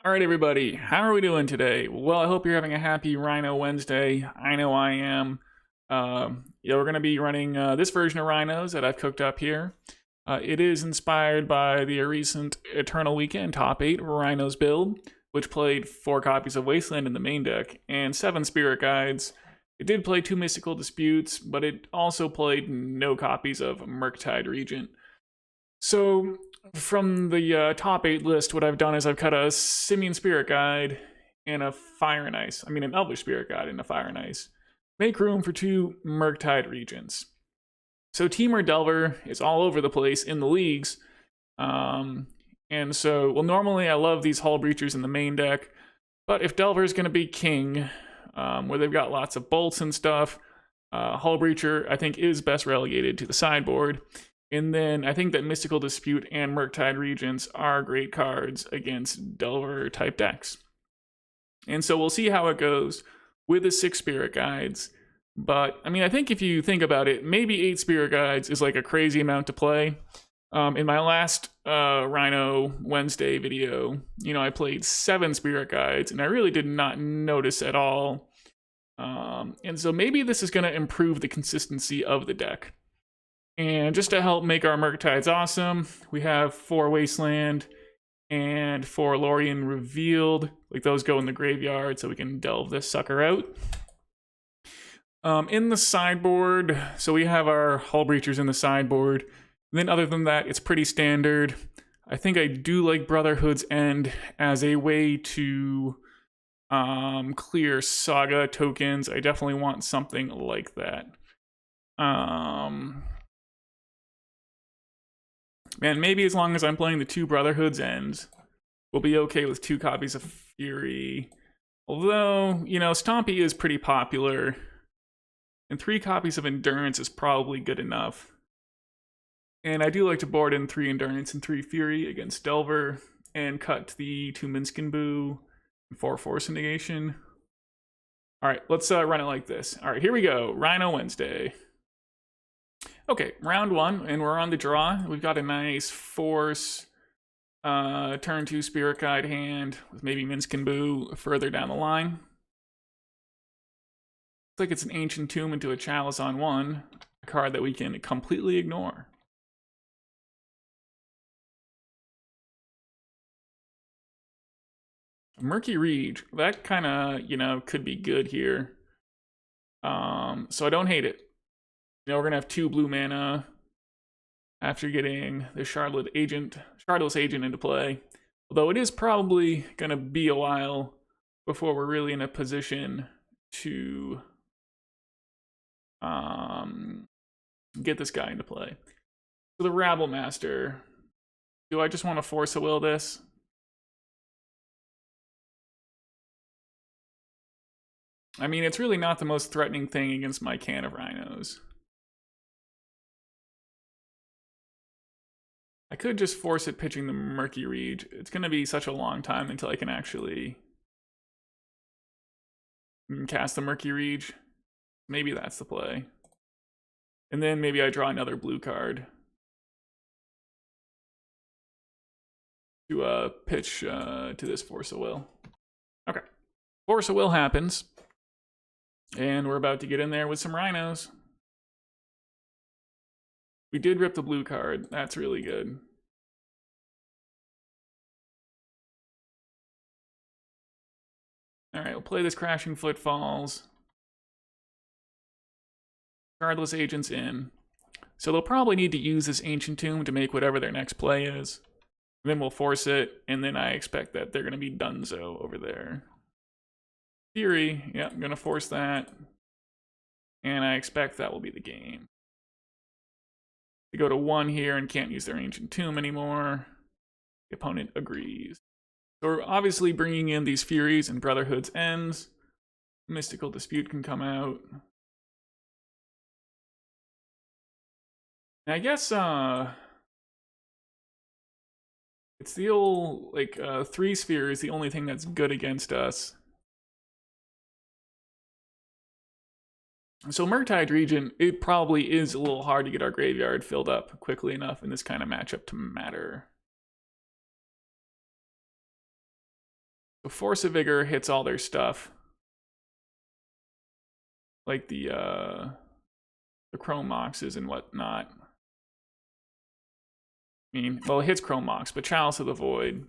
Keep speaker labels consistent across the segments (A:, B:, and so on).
A: Alright everybody, how are we doing today? Well, I hope you're having a happy Rhino Wednesday. I know I am. Yeah, we're going to be running this version of Rhinos that I've cooked up here. It is inspired by the recent Eternal Weekend Top 8 Rhinos build, which played 4 copies of Wasteland in the main deck and 7 Spirit Guides. It did play 2 Mystical Disputes, but it also played no copies of Murktide Regent. So, from the top 8 list, what I've done is I've cut a Simian Spirit Guide and a Fire and Ice. An Elvish Spirit Guide and a Fire and Ice. Make room for 2 Murktide Regents. So Temur Delver is all over the place in the leagues. And so, well, normally I love these Hullbreachers in the main deck, but if Delver is going to be king, where they've got lots of bolts and stuff, Hullbreacher, I think, is best relegated to the sideboard. And then I think that Mystical Dispute and Murktide Regents are great cards against Delver-type decks. And so we'll see how it goes with the 6 Spirit Guides. But, I think if you think about it, maybe 8 Spirit Guides is like a crazy amount to play. In my last Rhino Wednesday video, I played 7 Spirit Guides, and I really did not notice at all. And so maybe this is going to improve the consistency of the deck. And just to help make our Murktides awesome, we have 4 Wasteland and 4 Lorien Revealed. Like, those go in the graveyard so we can delve this sucker out. In the sideboard, so we have our Hullbreachers in the sideboard. And then other than that, it's pretty standard. I think I do like Brotherhood's End as a way to clear Saga tokens. I definitely want something like that. Man, maybe as long as I'm playing the 2 Brotherhood's Ends, we'll be okay with 2 copies of Fury. Although, Stompy is pretty popular, and 3 copies of Endurance is probably good enough. And I do like to board in 3 Endurance and 3 Fury against Delver, and cut the 2 Minsc and Boo and 4 Force of Negation. Alright, let's run it like this. Alright, here we go. Rhino Wednesday. Okay, round 1, and we're on the draw. We've got a nice Force, turn 2 Spirit Guide hand, with maybe Minsc and Boo further down the line. Looks like it's an Ancient Tomb into a Chalice on 1, a card that we can completely ignore. Murky Reach, that kind of, could be good here. So I don't hate it. We're going to have 2 blue mana after getting the Shardless Agent into play. Although it is probably going to be a while before we're really in a position to get this guy into play. So the Rabble Master. Do I just want to Force a Will this? It's really not the most threatening thing against my can of Rhinos. I could just force it pitching the Murky Reach. It's going to be such a long time until I can actually cast the Murky Reach. Maybe that's the play. And then maybe I draw another blue card to pitch to this Force of Will. Okay. Force of Will happens. And we're about to get in there with some Rhinos. We did rip the blue card. That's really good. Alright, we'll play this Crashing Footfalls. Shardless Agent's in. So they'll probably need to use this Ancient Tomb to make whatever their next play is. And then we'll force it, and then I expect that they're going to be donezo over there. Fury, yeah, I'm going to force that. And I expect that will be the game. They go to 1 here and can't use their Ancient Tomb anymore. The opponent agrees. So we're obviously bringing in these Furies and Brotherhood's Ends. Mystical Dispute can come out. And I guess it's the old, 3 Sphere is the only thing that's good against us. So Murktide Regent, it probably is a little hard to get our graveyard filled up quickly enough in this kind of matchup to matter. So Force of Vigor hits all their stuff. Like the Chrome Moxes and whatnot. I mean, well, it hits Chrome Mox, but Chalice of the Void.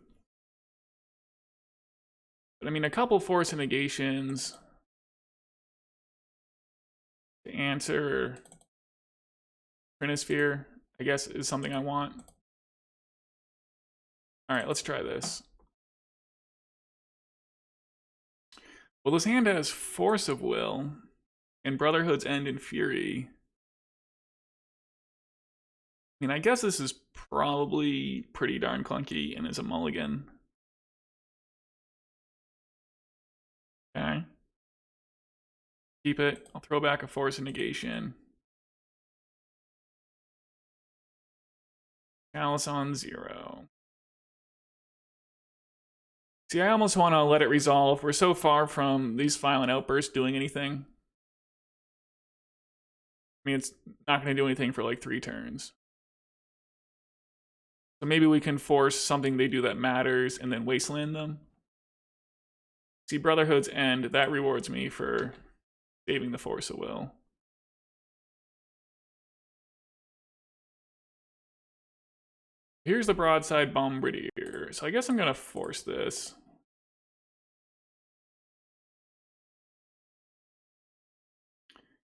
A: But I mean, a couple Force of Negations to answer Trinisphere, I guess, is something I want. All right, let's try this. Well, this hand has Force of Will and Brotherhood's End and Fury. I mean, I guess this is probably pretty darn clunky and is a mulligan. Okay. Keep it. I'll throw back a Force of Negation. Chalice on 0. See, I almost want to let it resolve. We're so far from these Violent Outbursts doing anything. I mean, it's not going to do anything for like 3 turns. So maybe we can force something they do that matters and then Wasteland them. See, Brotherhood's End, that rewards me for saving the Force of Will. Here's the Broadside Bombardier. So I guess I'm going to force this.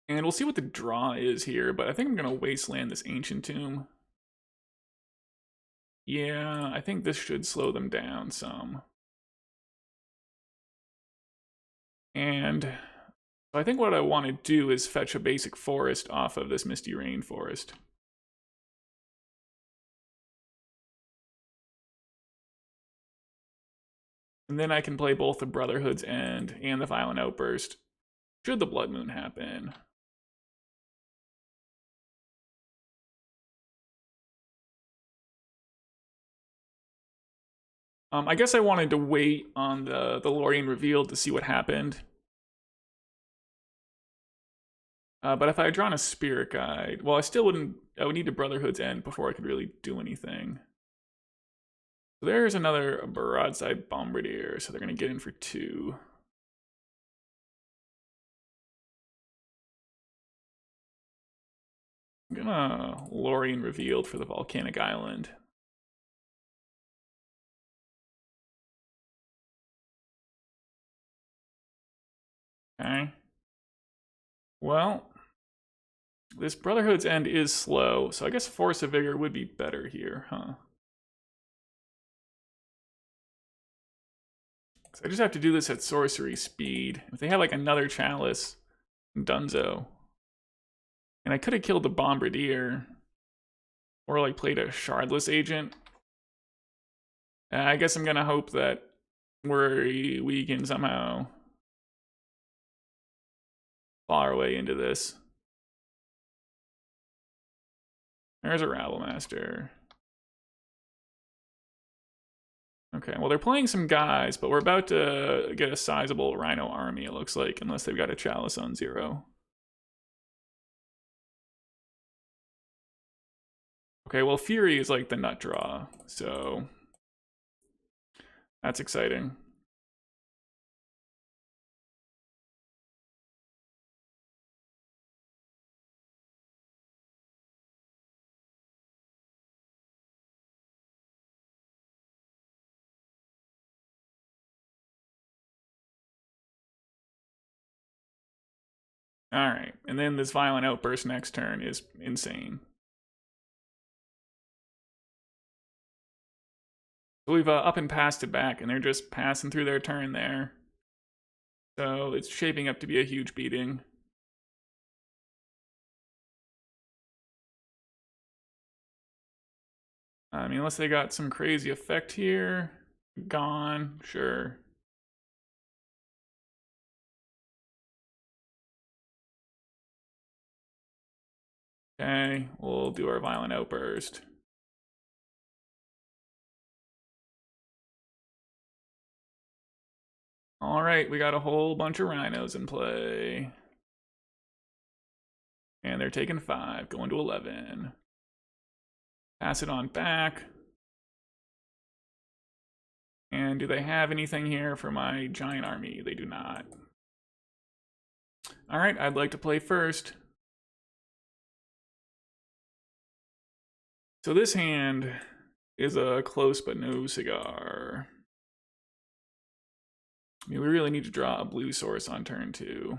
A: And we'll see what the draw is here, but I think I'm going to Wasteland this Ancient Tomb. Yeah, I think this should slow them down some. And I think what I want to do is fetch a basic forest off of this Misty Rainforest. And then I can play both the Brotherhood's End and the Violent Outburst, should the Blood Moon happen. I guess I wanted to wait on the Lorien Revealed to see what happened. But if I had drawn a Spirit Guide, well, I would need the Brotherhood's End before I could really do anything. So there's another Broadside Bombardier, so they're going to get in for 2. I'm gonna Lorien Revealed for the Volcanic Island. Okay. Well, this Brotherhood's End is slow, so I guess Force of Vigor would be better here, huh? So I just have to do this at sorcery speed. If they had like another Chalice, dunzo. And I could have killed the Bombardier. Or like played a Shardless Agent. I guess I'm gonna hope that we can somehow claw our way into this. There's a Rabblemaster. Okay, well, they're playing some guys, but we're about to get a sizable Rhino army, it looks like, unless they've got a Chalice on 0. Okay, well, Fury is like the nut draw, so that's exciting. All right, and then this Violent Outburst next turn is insane. So we've up and passed it back, and they're just passing through their turn there. So it's shaping up to be a huge beating. I mean, unless they got some crazy effect here. Gone, sure. Okay, we'll do our Violent Outburst. All right, we got a whole bunch of Rhinos in play. And they're taking 5, going to 11. Pass it on back. And do they have anything here for my giant army? They do not. All right, I'd like to play first. So this hand is a close but no cigar. I mean, we really need to draw a blue source on turn 2.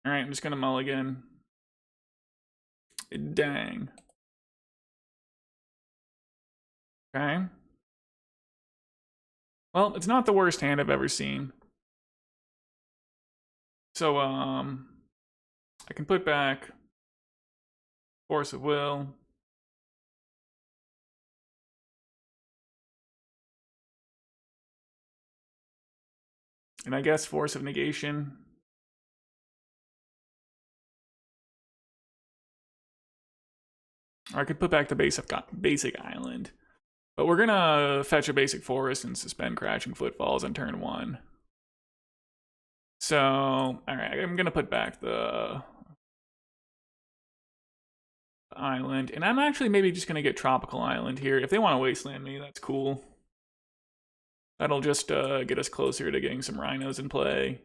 A: All right, I'm just gonna mulligan. Dang. Okay. Well, it's not the worst hand I've ever seen. So, I can put back Force of Will. And I guess Force of Negation. Or I could put back the basic island. But we're gonna fetch a basic forest and suspend Crashing Footfalls on turn 1. So, alright, I'm gonna put back the island. And I'm actually maybe just gonna get Tropical Island here. If they want to Wasteland me, that's cool. That'll just get us closer to getting some Rhinos in play.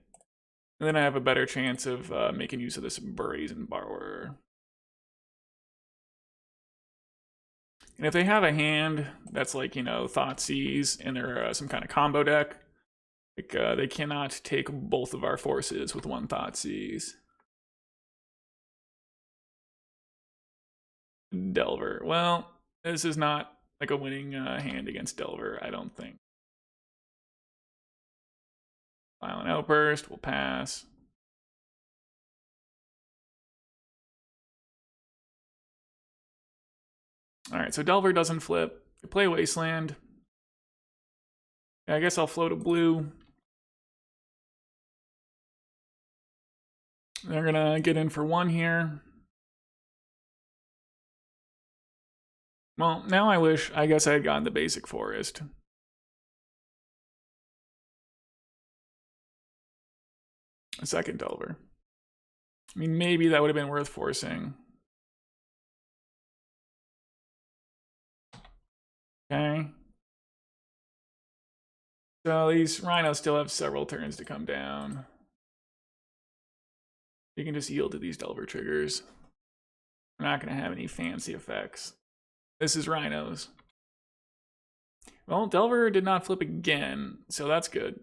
A: And then I have a better chance of making use of this Brazen Borrower. And if they have a hand that's like, you know, Thoughtseize and they're some kind of combo deck, like they cannot take both of our forces with one Thoughtseize. Delver. Well, this is not like a winning hand against Delver, I don't think. Violent Outburst, we'll pass. Alright, so Delver doesn't flip. I play Wasteland. Yeah, I guess I'll float a blue. They're gonna get in for 1 here. Well, now I guess I had gotten the basic forest. A second Delver. I mean, maybe that would have been worth forcing. Okay. So these Rhinos still have several turns to come down. You can just yield to these Delver triggers. We're not going to have any fancy effects. This is Rhinos. Well, Delver did not flip again, so that's good.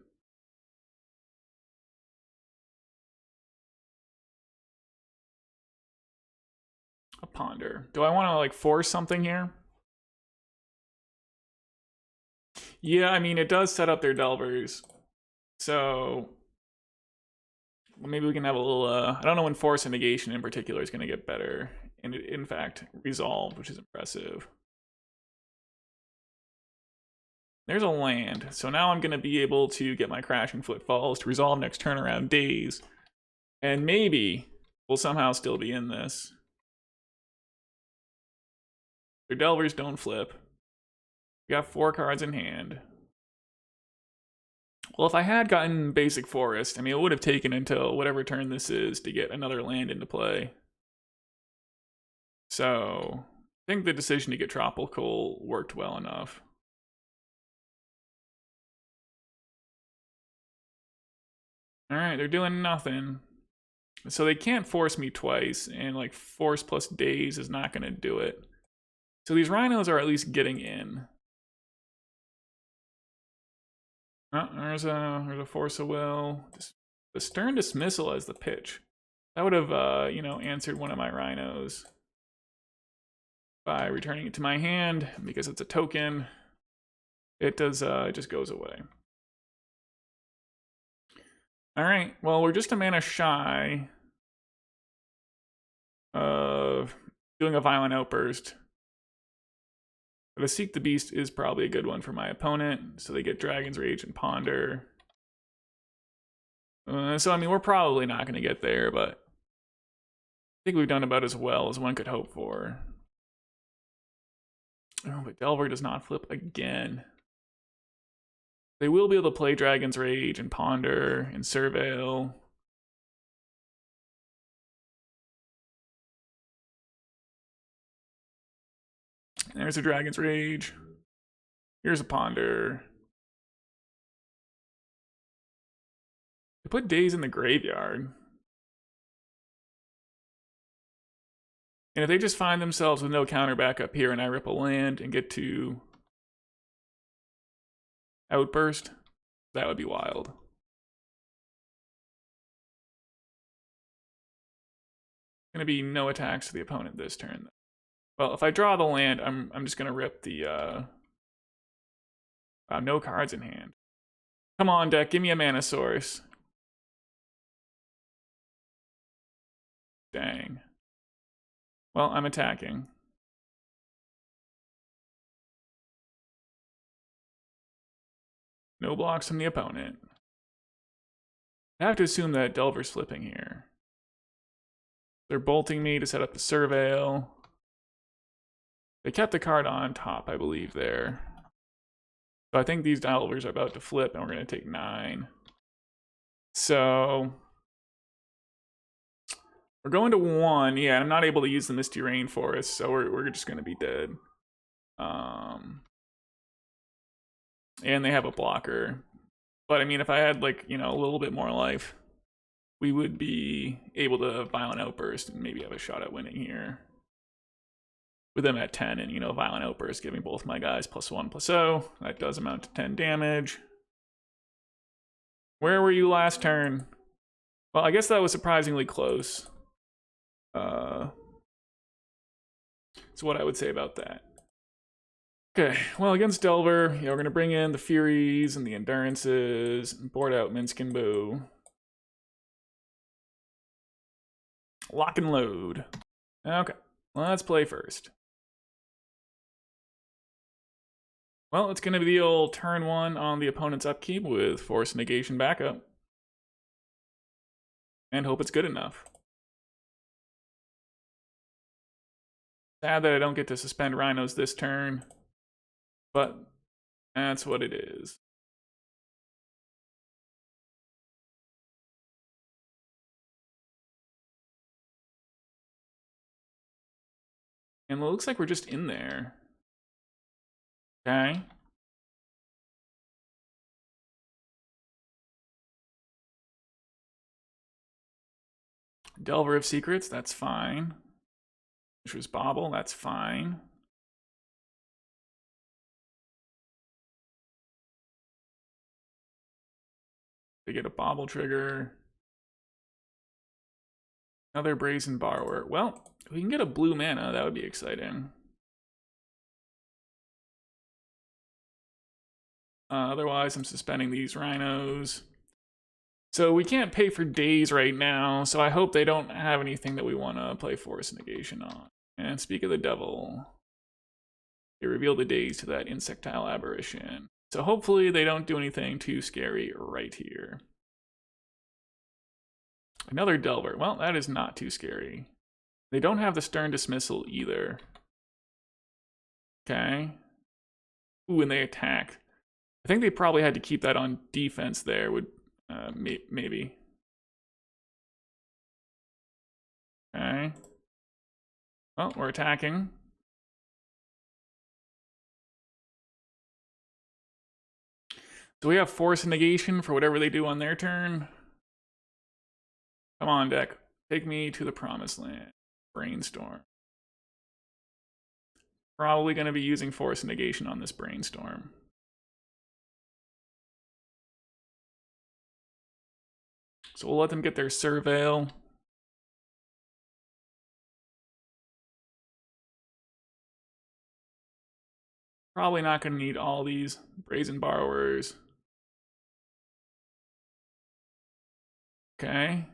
A: A Ponder. Do I want to like force something here? Yeah, I mean, it does set up their Delvers. So maybe we can have a little, I don't know when Force of Negation in particular is going to get better. And it, in fact, resolved, which is impressive. There's a land. So now I'm going to be able to get my Crashing Footfalls to resolve next turn around days. And maybe we'll somehow still be in this. Their Delvers don't flip. We got 4 cards in hand. Well, if I had gotten basic forest, I mean, it would have taken until whatever turn this is to get another land into play. So I think the decision to get tropical worked well enough. All right, they're doing nothing. So they can't force me twice, and like force plus days is not going to do it. So these Rhinos are at least getting in. Oh, there's a Force of Will. The Stern Dismissal as the pitch. That would have, you know, answered one of my Rhinos by returning it to my hand because it's a token. It does, it just goes away. All right, well, we're just a mana shy of doing a Violent Outburst. But a Seek the Beast is probably a good one for my opponent, so they get Dragon's Rage and Ponder. So, I mean, we're probably not going to get there, but I think we've done about as well as one could hope for. Oh, but Delver does not flip again. They will be able to play Dragon's Rage and Ponder and Surveil. There's a Dragon's Rage. Here's a Ponder. They put Daze in the graveyard. And if they just find themselves with no counter back up here and I rip a land and get to Outburst, that would be wild. Gonna be no attacks to the opponent this turn. Well, if I draw the land, I'm just gonna rip the no cards in hand. Come on, deck, give me a mana source. Dang. Well, I'm attacking. No blocks from the opponent. I have to assume that Delver's flipping here. They're bolting me to set up the Surveil. They kept the card on top, I believe, there. So I think these Delvers are about to flip, and we're going to take 9. So we're going to 1. Yeah, I'm not able to use the Misty Rainforest, so we're just going to be dead. And they have a blocker. But I mean, if I had, like, you know, a little bit more life, we would be able to Violent Outburst and maybe have a shot at winning here. With them at 10 and, you know, Violent Outburst giving both my guys +1/+0. That does amount to 10 damage. Where were you last turn? Well, I guess that was surprisingly close. That's what I would say about that. Okay, well, against Delver, you know, we're going to bring in the Furies and the Endurances and board out Minsc and Boo. Lock and load. Okay, let's play first. Well, it's going to be the old turn 1 on the opponent's upkeep with Force of Negation backup. And hope it's good enough. Sad that I don't get to suspend Rhinos this turn, but that's what it is. And it looks like we're just in there. Okay. Delver of Secrets, that's fine. Wish's Bauble, that's fine. They get a Bauble trigger. Another Brazen Borrower. Well, if we can get a blue mana, that would be exciting. Otherwise, I'm suspending these Rhinos. So we can't pay for Daze right now, so I hope they don't have anything that we want to play Force of Negation on. And speak of the devil, they reveal the Daze to that insectile aberration. So hopefully they don't do anything too scary right here. Another Delver. Well, that is not too scary. They don't have the Stern Dismissal either. Okay. Ooh, and they attack. I think they probably had to keep that on defense there. Would maybe. Okay. Well, we're attacking. So we have Force of Negation for whatever they do on their turn. Come on, deck. Take me to the Promised Land. Brainstorm. Probably going to be using Force of Negation on this Brainstorm. So we'll let them get their Surveil. Probably not going to need all these Brazen Borrowers. Okay.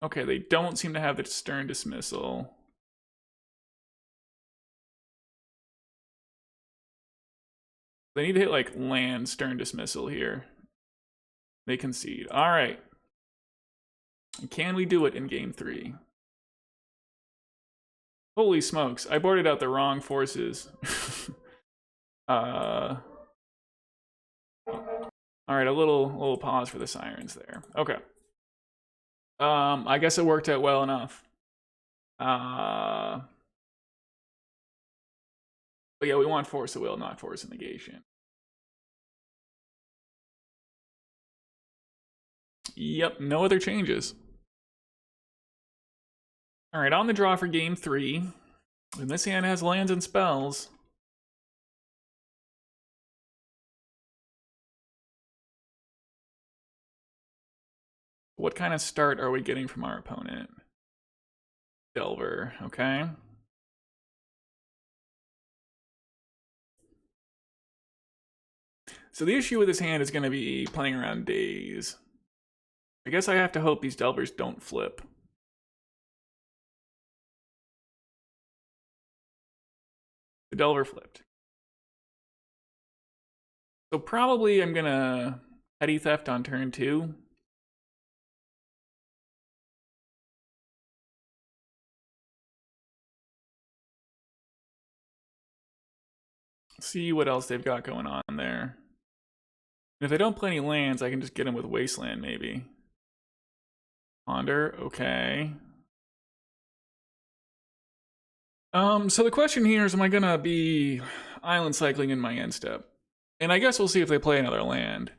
A: Okay, they don't seem to have the Stern Dismissal. They need to hit, like, land Stern Dismissal here. They concede. All right. Can we do it in game 3? Holy smokes, I boarded out the wrong forces. All right, a little pause for the sirens there. Okay. I guess it worked out well enough. But yeah, we want Force of Will, not Force of Negation. Yep, no other changes. Alright, on the draw for game 3. And this hand has lands and spells. What kind of start are we getting from our opponent? Delver, okay. So the issue with this hand is going to be playing around days. I guess I have to hope these Delvers don't flip. The Delver flipped. So probably I'm going to Petty Theft on turn 2. See what else they've got going on there. And if they don't play any lands, I can just get them with Wasteland, maybe. Ponder, okay. So the question here is, am I gonna be island cycling in my end step? And I guess we'll see if they play another land.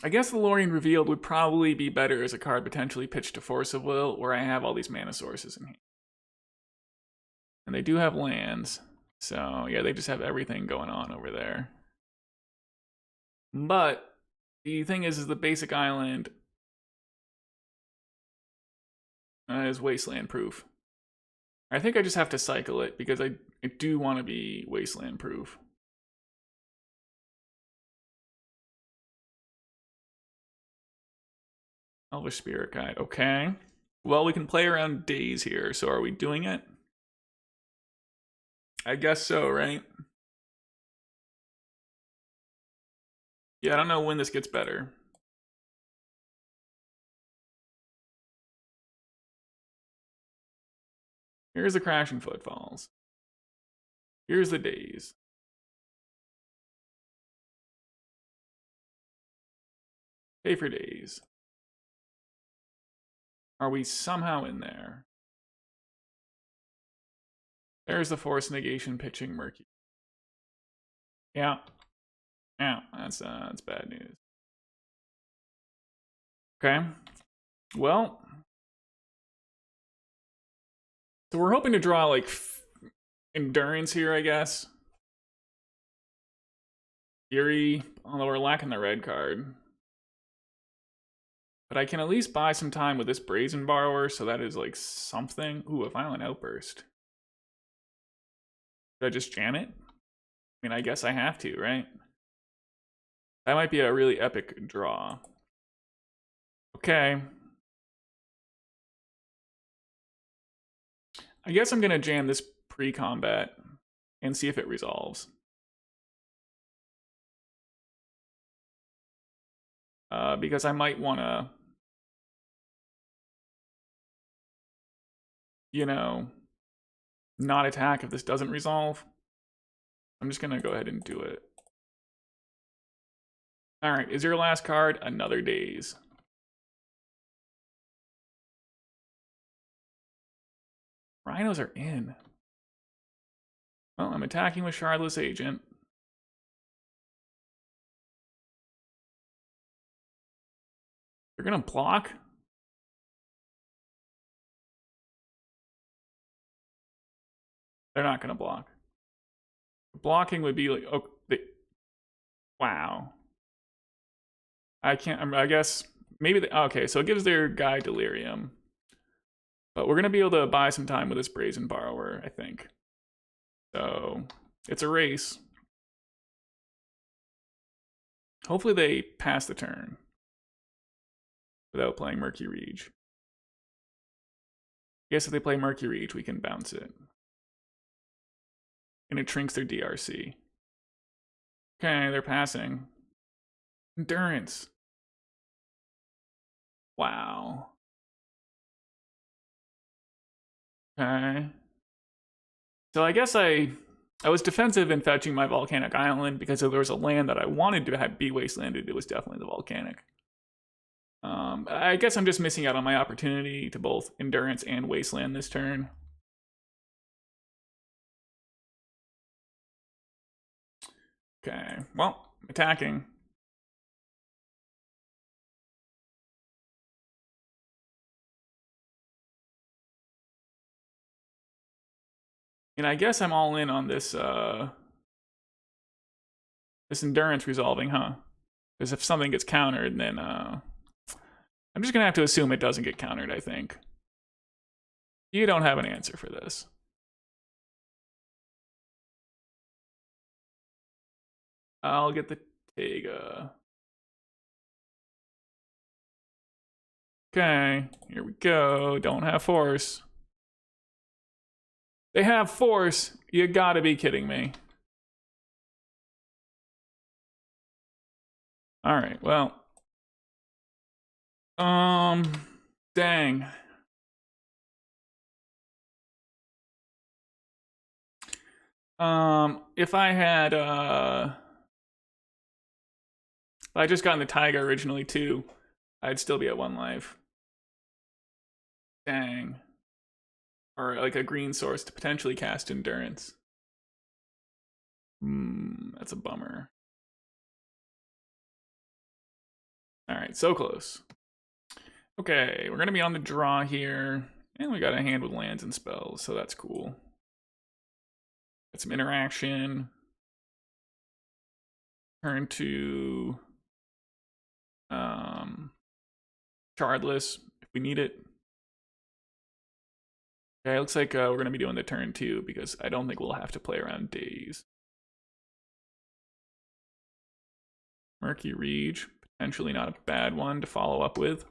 A: I guess the Lorien Revealed would probably be better as a card potentially pitched to Force of Will, where I have all these mana sources in here. And they do have lands. So yeah, they just have everything going on over there. But the thing is the basic island is Wasteland proof. I think I just have to cycle it because I do want to be Wasteland proof. Elvish Spirit Guide, okay. Well, we can play around days here, so are we doing it? I guess so, right? Yeah, I don't know when this gets better. Here's the Crashing Footfalls. Here's the days. Pay for days. Are we somehow in there? There's the Force of Negation pitching Murky. Yeah. Yeah, that's bad news. Okay. Well, so we're hoping to draw like Endurance here, I guess. Fury, although we're lacking the red card. But I can at least buy some time with this Brazen Borrower, so that is like something. Ooh, a Violent Outburst. Should I just jam it? I mean, I guess I have to, right? That might be a really epic draw. Okay. I guess I'm gonna jam this pre-combat and see if it resolves. Because I might wanna, you know, not attack if this doesn't resolve. I'm just gonna go ahead and do it. Alright, is your last card Another Days? Rhinos are in. Well, I'm attacking with Shardless Agent. They're gonna block? They're not gonna block. Blocking would be like, oh, wow. I can't, I guess, maybe, okay, so it gives their guy Delirium. But we're gonna be able to buy some time with this Brazen Borrower, I think. So, it's a race. Hopefully they pass the turn without playing Murky Reach. I guess if they play Murky Reach, we can bounce it. And it shrinks their DRC. Okay, they're passing. Endurance. Wow. Okay. So I guess I was defensive in fetching my Volcanic Island because if there was a land that I wanted to have be wastelanded, it was definitely the Volcanic. I guess I'm just missing out on my opportunity to both Endurance and Wasteland this turn. Okay, well, attacking. And I guess I'm all in on this this endurance resolving, huh? Because if something gets countered, then I'm just gonna have to assume it doesn't get countered, I think. You don't have an answer for this. I'll get the Taiga. Okay, here we go. Don't have force. They have force. You gotta be kidding me. All right, well. Dang. If I had, if I just gotten the Taiga originally too, I'd still be at 1 life. Dang. Or like a green source to potentially cast Endurance. That's a bummer. Alright, so close. Okay, we're gonna be on the draw here. And we got a hand with lands and spells, so that's cool. Got some interaction. Turn to Shardless if we need it. Okay, looks like we're going to be doing the turn 2 because I don't think we'll have to play around days. Murktide Regent, potentially not a bad one to follow up with.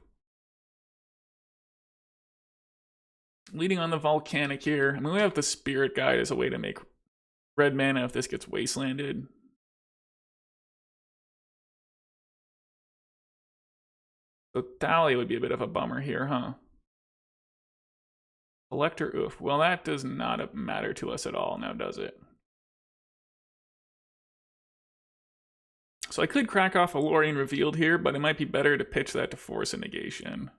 A: Leading on the Volcanic here. I mean, we have the Spirit Guide as a way to make red mana if this gets Wastelanded. So Thalia would be a bit of a bummer here, huh? Collector, oof. Well, that does not matter to us at all now, does it? So I could crack off a Lorien Revealed here, but it might be better to pitch that to Force of Negation.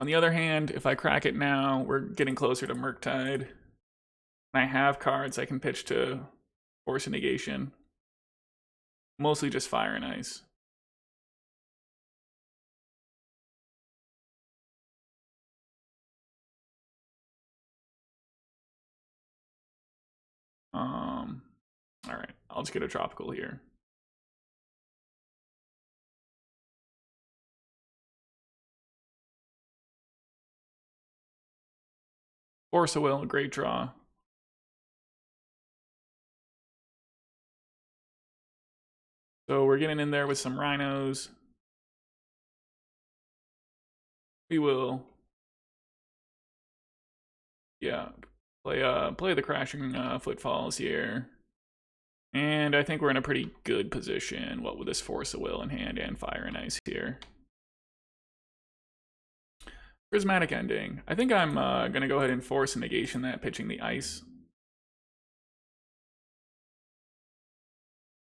A: On the other hand, if I crack it now, we're getting closer to Murktide. And I have cards I can pitch to Force of Negation. Mostly just Fire and Ice. Alright, I'll just get a Tropical here. Force of Will, great draw. So we're getting in there with some Rhinos. We will, yeah, play the Crashing Footfalls here. And I think we're in a pretty good position, what with this Force of Will in hand and Fire and Ice here. Prismatic Ending. I think I'm going to go ahead and Force a Negation that, pitching the Ice.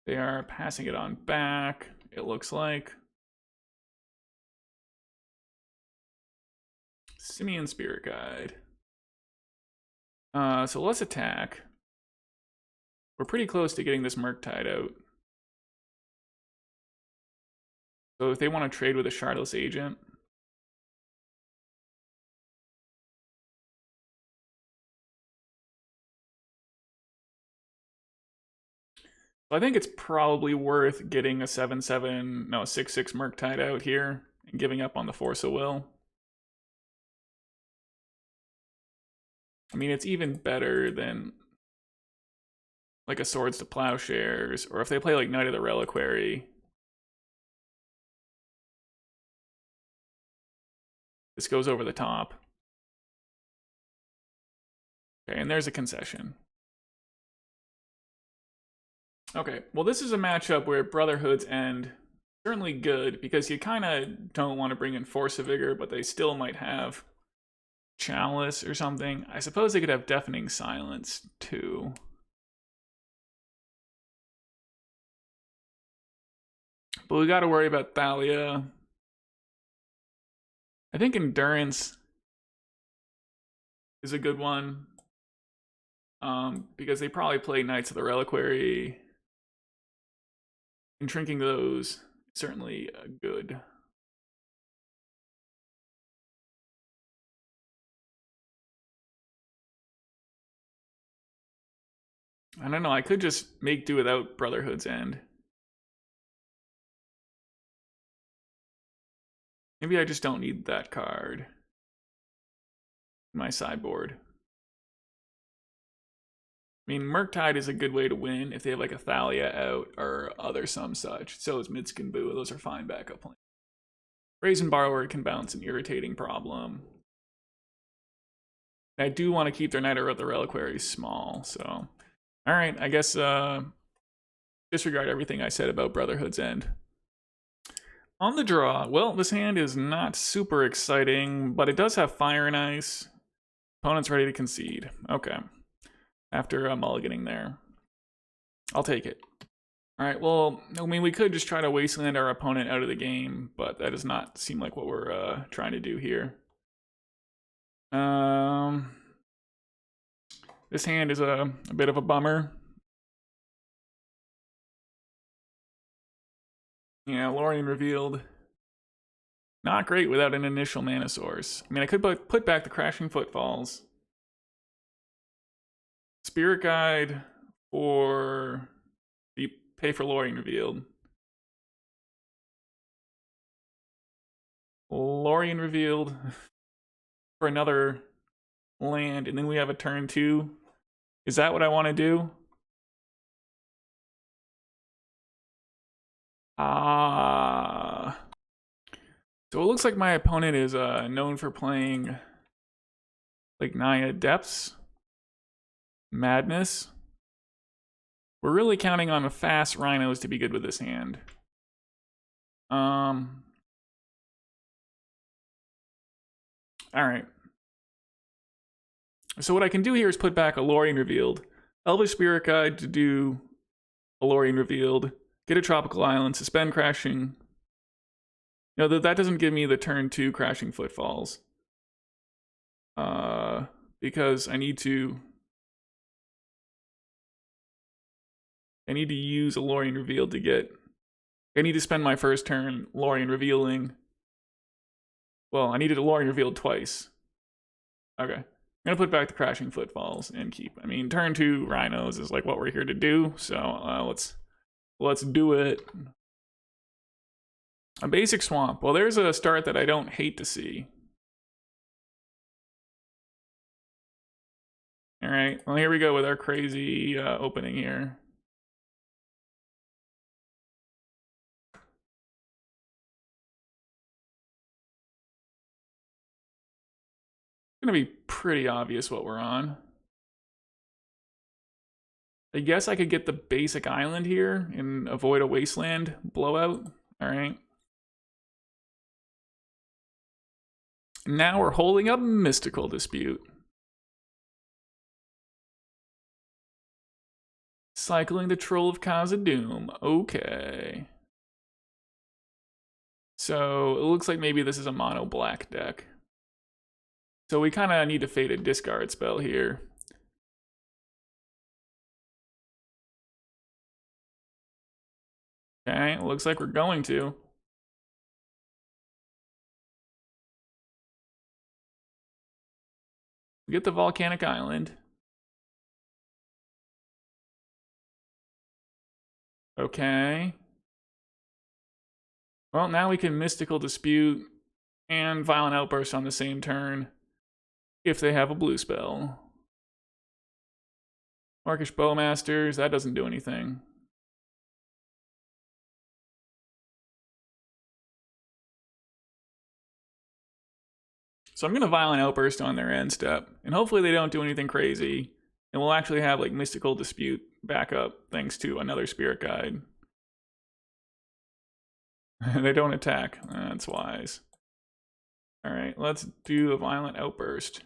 A: They are passing it on back, it looks like. Simian Spirit Guide. So let's attack. We're pretty close to getting this Murktide out. So if they want to trade with a Shardless Agent. So I think it's probably worth getting a 7/7, no, 6/6 Murktide out here and giving up on the Force of Will. I mean, it's even better than like a Swords to Plowshares, or if they play like Knight of the Reliquary. This goes over the top. Okay, and there's a concession. Okay, well this is a matchup where Brotherhood's end certainly good because you kind of don't want to bring in Force of Vigor, but they still might have Chalice or something. I suppose they could have Deafening Silence too. But we got to worry about Thalia. I think Endurance is a good one. Because they probably play Knights of the Reliquary. And shrinking those is certainly good. I don't know, I could just make do without Brotherhood's End. Maybe I just don't need that card in my sideboard. I mean, Murktide is a good way to win if they have like a Thalia out or other some such. So is Minsc and Boo. Those are fine backup plans. Brazen Borrower can bounce an irritating problem. I do want to keep their Knight of the Reliquary small, so. Alright, I guess disregard everything I said about Brotherhood's End. On the draw, well, this hand is not super exciting, but it does have Fire and Ice. Opponent's ready to concede. Okay. After mulliganing there. I'll take it. Alright, well, I mean, we could just try to Wasteland our opponent out of the game, but that does not seem like what we're trying to do here. This hand is a bit of a bummer. Yeah, Lorien Revealed. Not great without an initial mana source. I mean, I could put back the Crashing Footfalls. Spirit Guide or pay for Lorien Revealed. Lorien Revealed for another land, and then we have a turn 2. Is that what I want to do? So it looks like my opponent is known for playing like Naya Depths, Madness. We're really counting on fast Rhinos to be good with this hand. All right. So what I can do here is put back a Lorien Revealed, Elvish Spirit Guide to do a Lorien Revealed, get a Tropical Island, suspend Crashing. No, that doesn't give me the turn 2 Crashing Footfalls. Because I need to use a Lorien Revealed to get... I need to spend my first turn Lorien Revealing. Well, I needed a Lorien Revealed twice. Okay. I'm gonna put back the Crashing Footfalls and keep. I mean, turn 2 Rhinos is like what we're here to do, so let's do it. A basic swamp. Well, there's a start that I don't hate to see. All right. Well, here we go with our crazy opening here. It's gonna be pretty obvious what we're on. I guess I could get the basic island here and avoid a Wasteland blowout. All right. Now we're holding up Mystical Dispute. Cycling the Troll of Khazad-dûm. Okay. So it looks like maybe this is a mono black deck. So we kind of need to fade a discard spell here. Okay, it looks like we're going to. Get the Volcanic Island. Okay. Well, now we can Mystical Dispute and Violent Outburst on the same turn if they have a blue spell. Orcish Bowmasters, that doesn't do anything. So I'm going to Violent Outburst on their end step, and hopefully they don't do anything crazy, and we'll actually have like Mystical Dispute backup thanks to another Spirit Guide. They don't attack. That's wise. All right, let's do a Violent Outburst.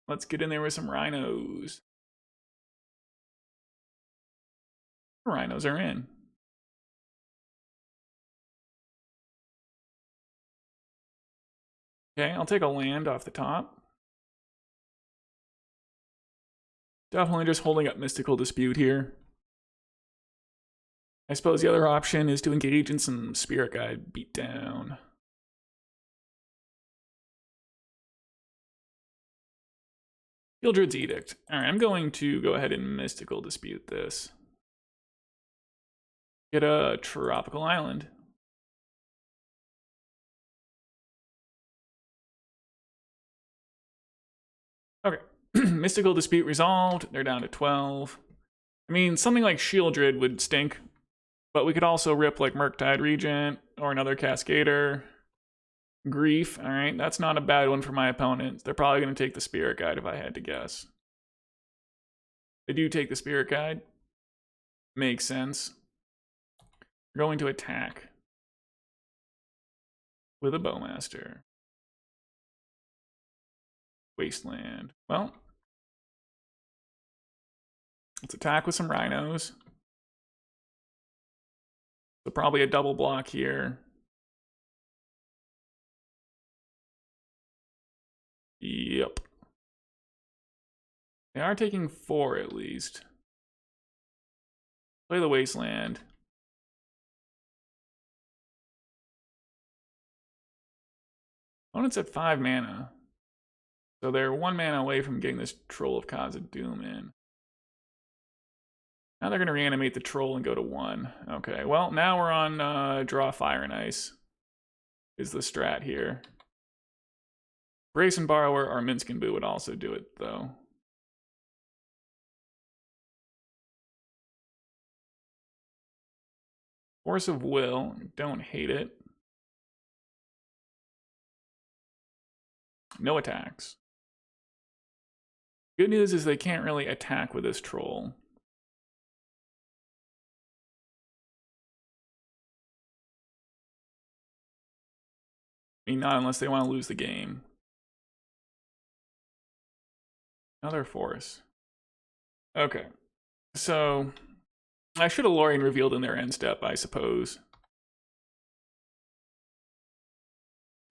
A: Let's get in there with some Rhinos. Rhinos are in. Okay, I'll take a land off the top. Definitely just holding up Mystical Dispute here. I suppose the other option is to engage in some Spirit Guide beatdown. Gildred's Edict. Alright, I'm going to go ahead and Mystical Dispute this. Get a Tropical Island. Okay. Mystical Dispute resolved. They're down to 12. I mean, something like Shieldred would stink, but we could also rip like Murktide Regent or another Cascader. Grief, alright, that's not a bad one for my opponents. They're probably going to take the Spirit Guide if I had to guess. They do take the Spirit Guide. Makes sense. We're going to attack with a Bowmaster. Wasteland. Well, let's attack with some Rhinos. So probably a double block here. Yep. They are taking 4 at least. Play the Wasteland. Opponent's at 5 mana. So they're 1 mana away from getting this Troll of Khazad-dûm in. Now they're going to reanimate the Troll and go to 1. Okay, well, now we're on Draw Fire and Ice. Is the strat here. Brazen Borrower or Minsc and Boo would also do it, though. Force of Will, don't hate it. No attacks. Good news is they can't really attack with this Troll. I mean, not unless they want to lose the game. Another Force. Okay. So, I should have Lorien Revealed in their end step, I suppose.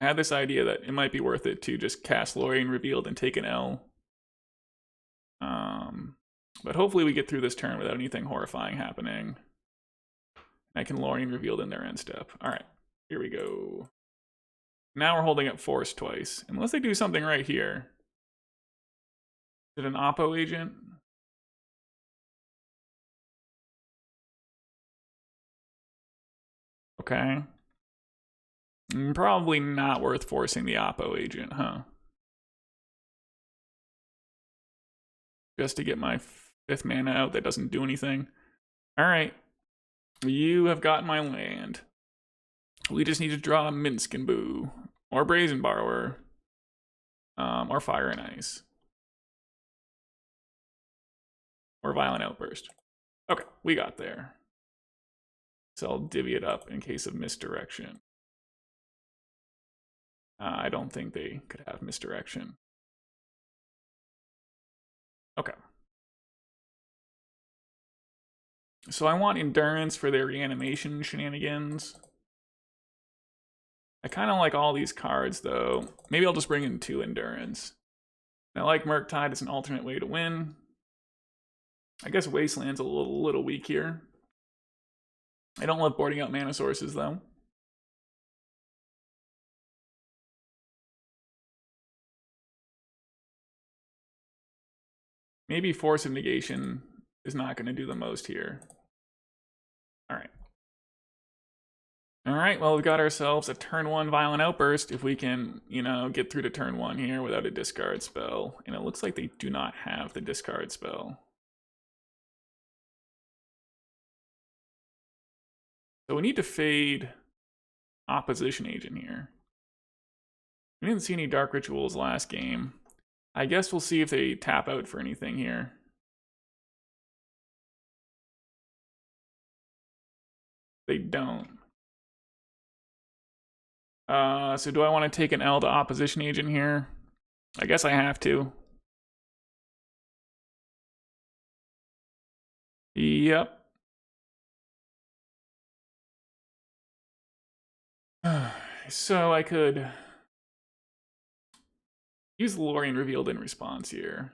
A: I had this idea that it might be worth it to just cast Lorien Revealed and take an L. But hopefully we get through this turn without anything horrifying happening. I can Lorien Revealed in their end step. Alright, here we go. Now we're holding up Force twice. Unless they do something right here. Is it an Oppo agent? Okay. Probably not worth forcing the Oppo agent, huh? Just to get my 5th mana out that doesn't do anything. Alright. You have got my land. We just need to draw Minsc and Boo. Or Brazen Borrower. Or Fire and Ice. Or Violent Outburst. Okay, we got there. So I'll divvy it up in case of misdirection. I don't think they could have misdirection. Okay. So I want Endurance for their reanimation shenanigans. I kind of like all these cards, though. Maybe I'll just bring in 2 Endurance. I like Murktide as an alternate way to win. I guess Wasteland's a little weak here. I don't love boarding out mana sources, though. Maybe Force of Negation is not going to do the most here. Alright. Alright, well, we've got ourselves a turn 1 Violent Outburst if we can, you know, get through to turn 1 here without a discard spell. And it looks like they do not have the discard spell. So we need to fade Opposition Agent here. We didn't see any Dark Rituals last game. I guess we'll see if they tap out for anything here. They don't. So do I want to take an L to Opposition Agent here? I guess I have to. Yep. So I could use the Lorien Revealed in response here.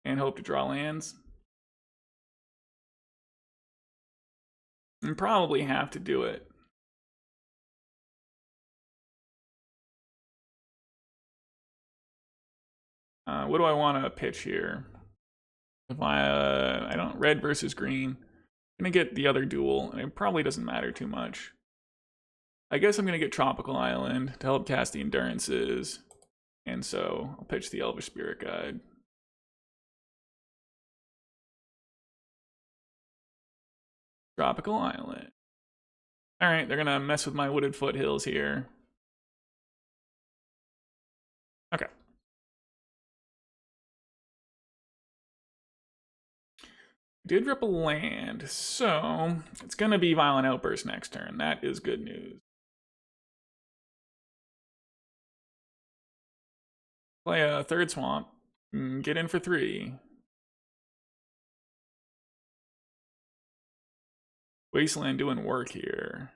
A: And hope to draw lands. And probably have to do it. What do I want to pitch here? If I don't, red versus green. I'm gonna get the other duel, and it probably doesn't matter too much. I guess I'm gonna get Tropical Island to help cast the Endurances, and so I'll pitch the Elvish Spirit Guide. Tropical Island. Alright, they're gonna mess with my Wooded Foothills here. Okay. Did rip a land, so it's gonna be Violent Outburst next turn. That is good news. Play a third swamp, get in for 3. Wasteland doing work here.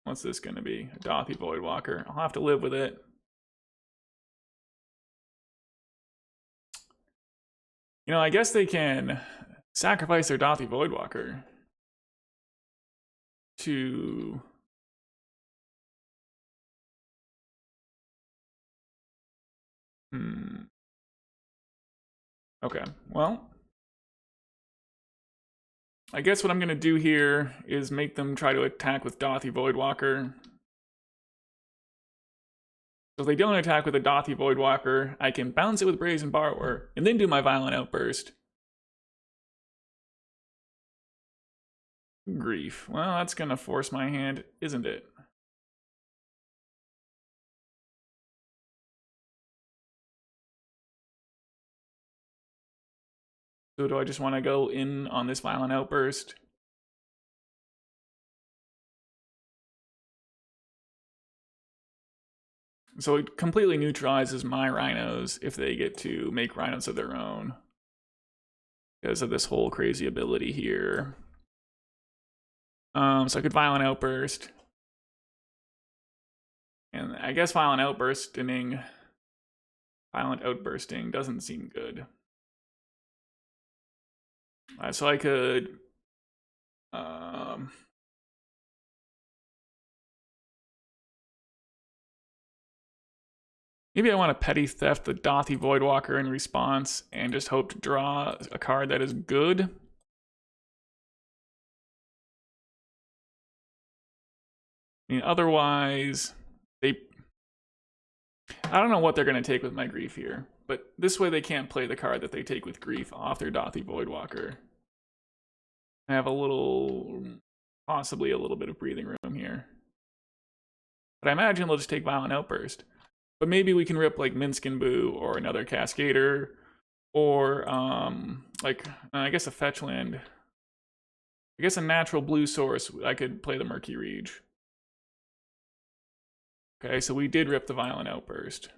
A: What's this gonna be? A Dothy Voidwalker. I'll have to live with it. You know, I guess they can sacrifice their Dothy Voidwalker to Okay, well, I guess what I'm gonna do here is make them try to attack with Dothy Voidwalker. So if they don't attack with a Dothy Voidwalker, I can bounce it with Brazen Borrower and then do my Violent Outburst. Grief. Well, that's gonna force my hand, isn't it? So do I just want to go in on this Violent Outburst? So it completely neutralizes my Rhinos if they get to make Rhinos of their own, because of this whole crazy ability here. So I could Violent Outburst. And I guess Violent Outbursting doesn't seem good. So I could maybe I want to Petty Theft the Dothy Voidwalker in response and just hope to draw a card that is good. I mean, otherwise, I don't know what they're going to take with my Grief here, but this way they can't play the card that they take with Grief off their Dothy Voidwalker. I have possibly a little bit of breathing room here. But I imagine they'll just take Violent Outburst. But maybe we can rip like Minsc and Boo or another Cascader, or I guess a fetch land. I guess a natural blue source. I could play the Murky Rege. Okay, so we did rip the Violent Outburst.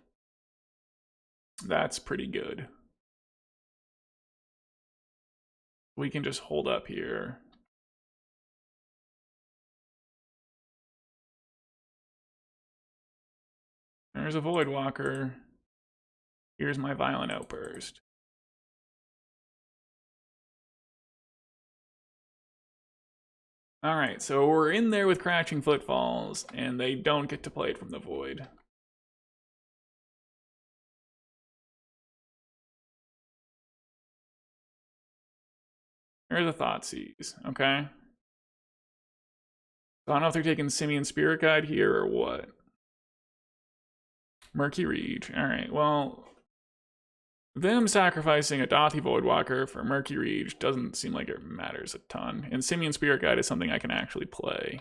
A: That's pretty good. We can just hold up here. There's a Voidwalker. Here's my Violent Outburst. Alright, so we're in there with Crashing Footfalls, and they don't get to play it from the Void. There's a Thoughtseize, okay? So I don't know if they're taking Simian Spirit Guide here or what. Murky Rege, alright, well, them sacrificing a Dothy Voidwalker for Murky Rege doesn't seem like it matters a ton. And Simian Spirit Guide is something I can actually play.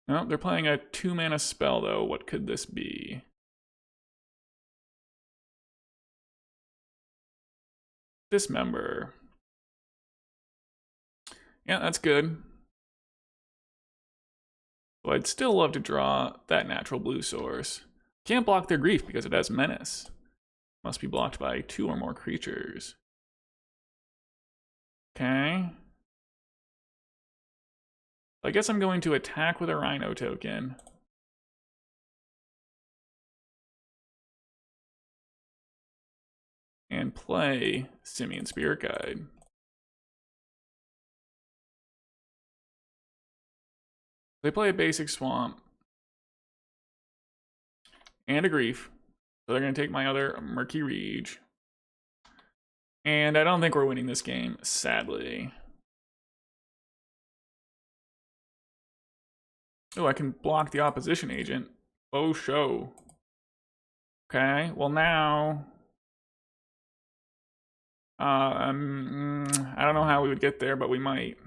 A: No, they're playing a 2-mana spell, though. What could this be? Dismember. Yeah, that's good. So I'd still love to draw that natural blue source. Can't block their Grief because it has Menace. Must be blocked by 2 or more creatures. Okay. I guess I'm going to attack with a Rhino token. And play Simian Spirit Guide. They play a basic swamp. And a Grief. So they're going to take my other Murky Regent. And I don't think we're winning this game, sadly. Oh, I can block the opposition agent. Oh, show. Okay, well now... I don't know how we would get there, but we might.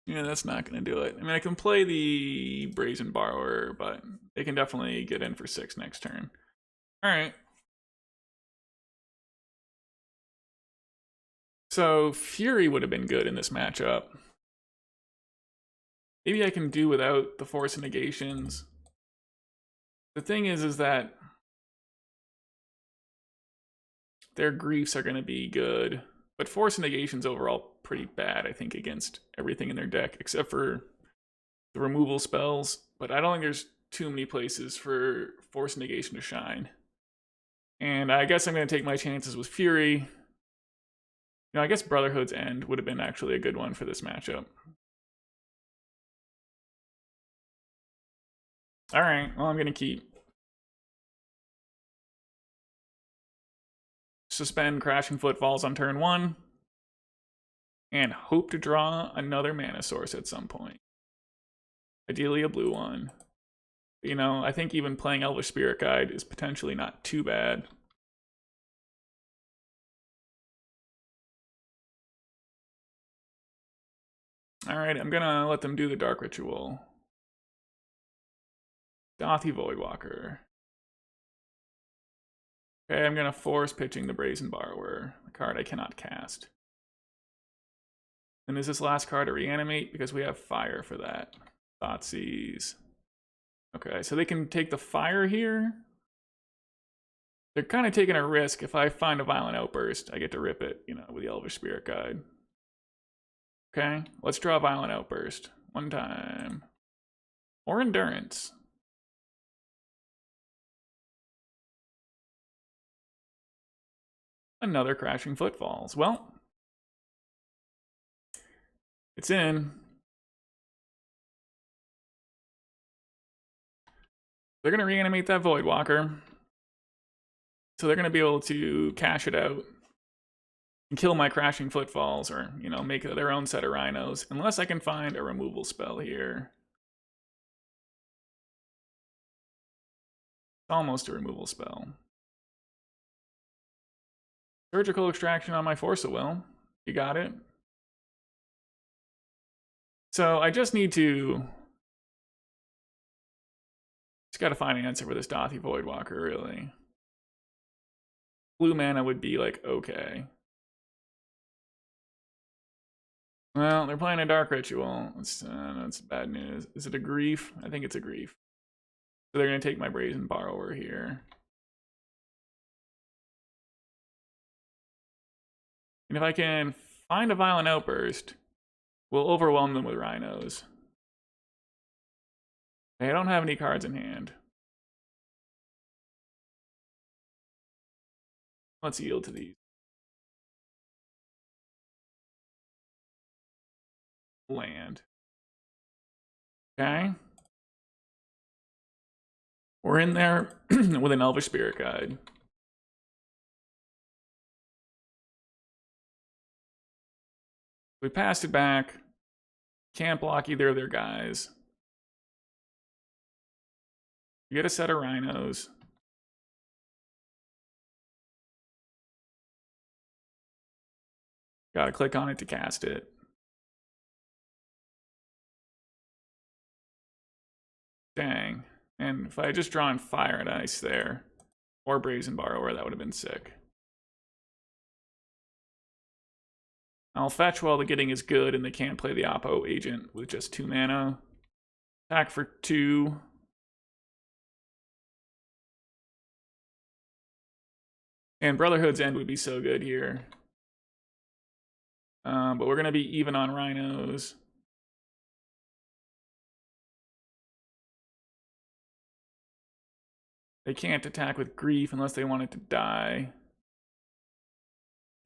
A: Yeah, that's not going to do it. I mean, I can play the Brazen Borrower, but they can definitely get in for 6 next turn. All right. So Fury would have been good in this matchup. Maybe I can do without the Force of Negations. The thing is that their griefs are going to be good, but Force of Negation's overall pretty bad, I think, against everything in their deck, except for the removal spells. But I don't think there's too many places for Force of Negation to shine. And I guess I'm going to take my chances with Fury. You know, I guess Brotherhood's End would have been actually a good one for this matchup. All right, well, I'm going to keep. Suspend Crashing Footfalls on turn 1. And hope to draw another mana source at some point. Ideally a blue one. You know, I think even playing Elvish Spirit Guide is potentially not too bad. Alright, I'm gonna let them do the Dark Ritual. Dothy Voidwalker. Okay, I'm gonna force pitching the Brazen Borrower, the card I cannot cast. And is this last card to reanimate? Because we have fire for that. Thoughtseize. Okay, so they can take the fire here. They're kind of taking a risk. If I find a Violent Outburst, I get to rip it, you know, with the Elvish Spirit Guide. Okay, let's draw a Violent Outburst. 1 time. Or Endurance. Another Crashing Footfalls. Well, it's in. They're going to reanimate that Voidwalker. So they're going to be able to cash it out and kill my Crashing Footfalls, or, you know, make their own set of Rhinos, unless I can find a removal spell here. Almost a removal spell. Surgical Extraction on my Force of Will. You got it. So I just need to... Just gotta find an answer for this Dothy Voidwalker, really. Blue mana would be like, okay. Well, they're playing a Dark Ritual. That's bad news. Is it a Grief? I think it's a Grief. So they're gonna take my Brazen Borrower here. And if I can find a Violent Outburst, we'll overwhelm them with Rhinos. I don't have any cards in hand. Let's yield to these. Land. Okay. We're in there with an Elvish Spirit Guide. We passed it back. Can't block either of their guys. You get a set of Rhinos. Gotta click on it to cast it. Dang. And if I had just drawn Fire and Ice there, or Brazen Borrower, that would have been sick. I'll fetch while the getting is good, and they can't play the Oppo Agent with just 2 mana. Attack for 2. And Brotherhood's End would be so good here. But we're going to be even on Rhinos. They can't attack with Grief unless they want it to die.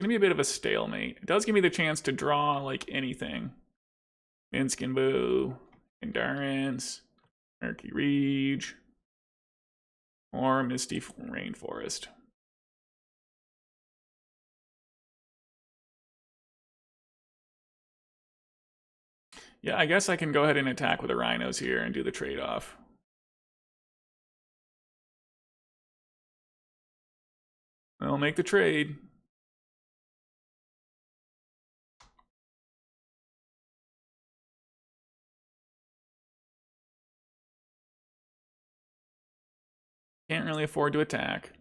A: It's going to be a bit of a stalemate. It does give me the chance to draw, like, anything. Minsc and Boo. Endurance. Murky Regent. or Misty Rainforest. Yeah, I guess I can go ahead and attack with the Rhinos here and do the trade-off. I'll make the trade. Can't really afford to attack.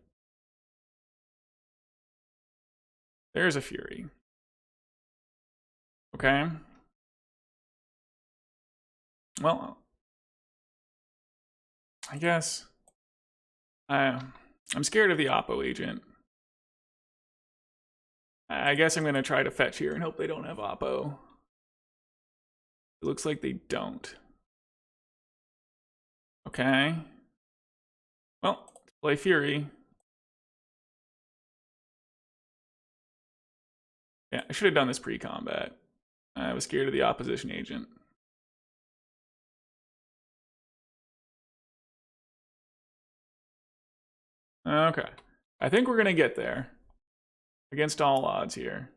A: There's a Fury. Okay. Well, I guess I'm scared of the Oppo agent. I guess I'm going to try to fetch here and hope they don't have Oppo. It looks like they don't. Okay. Well, play Fury. Yeah, I should have done this pre-combat. I was scared of the opposition agent. Okay. I think we're going to get there. Against all odds here.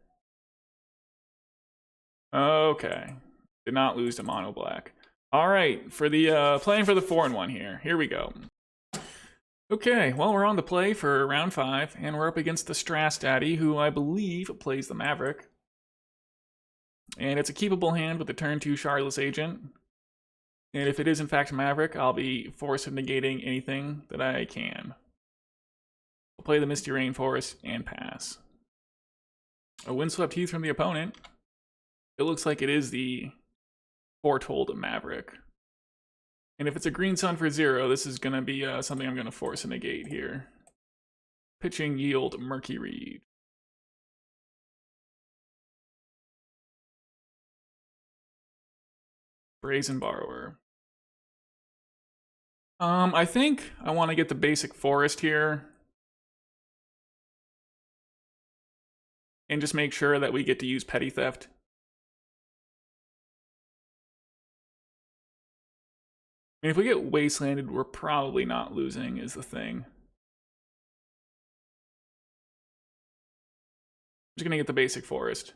A: Okay. Did not lose to mono black. All right, for the playing for the 4-1 here. Here we go. Okay, well, we're on the play for round 5, and we're up against the Strass Daddy, who I believe plays the Maverick. And it's a keepable hand with the turn 2 Shardless Agent. And if it is in fact Maverick, I'll be Force of Negating anything that I can. I'll play the Misty Rainforest and pass. A Windswept Heath from the opponent. It looks like it is the foretold Maverick. And if it's a green sun for 0, this is going to be something I'm going to force a negate here. Pitching yield Murky Reed. Brazen Borrower. I think I want to get the basic forest here. And just make sure that we get to use Petty Theft. I mean, if we get Wastelanded, we're probably not losing, is the thing. I'm just going to get the basic forest.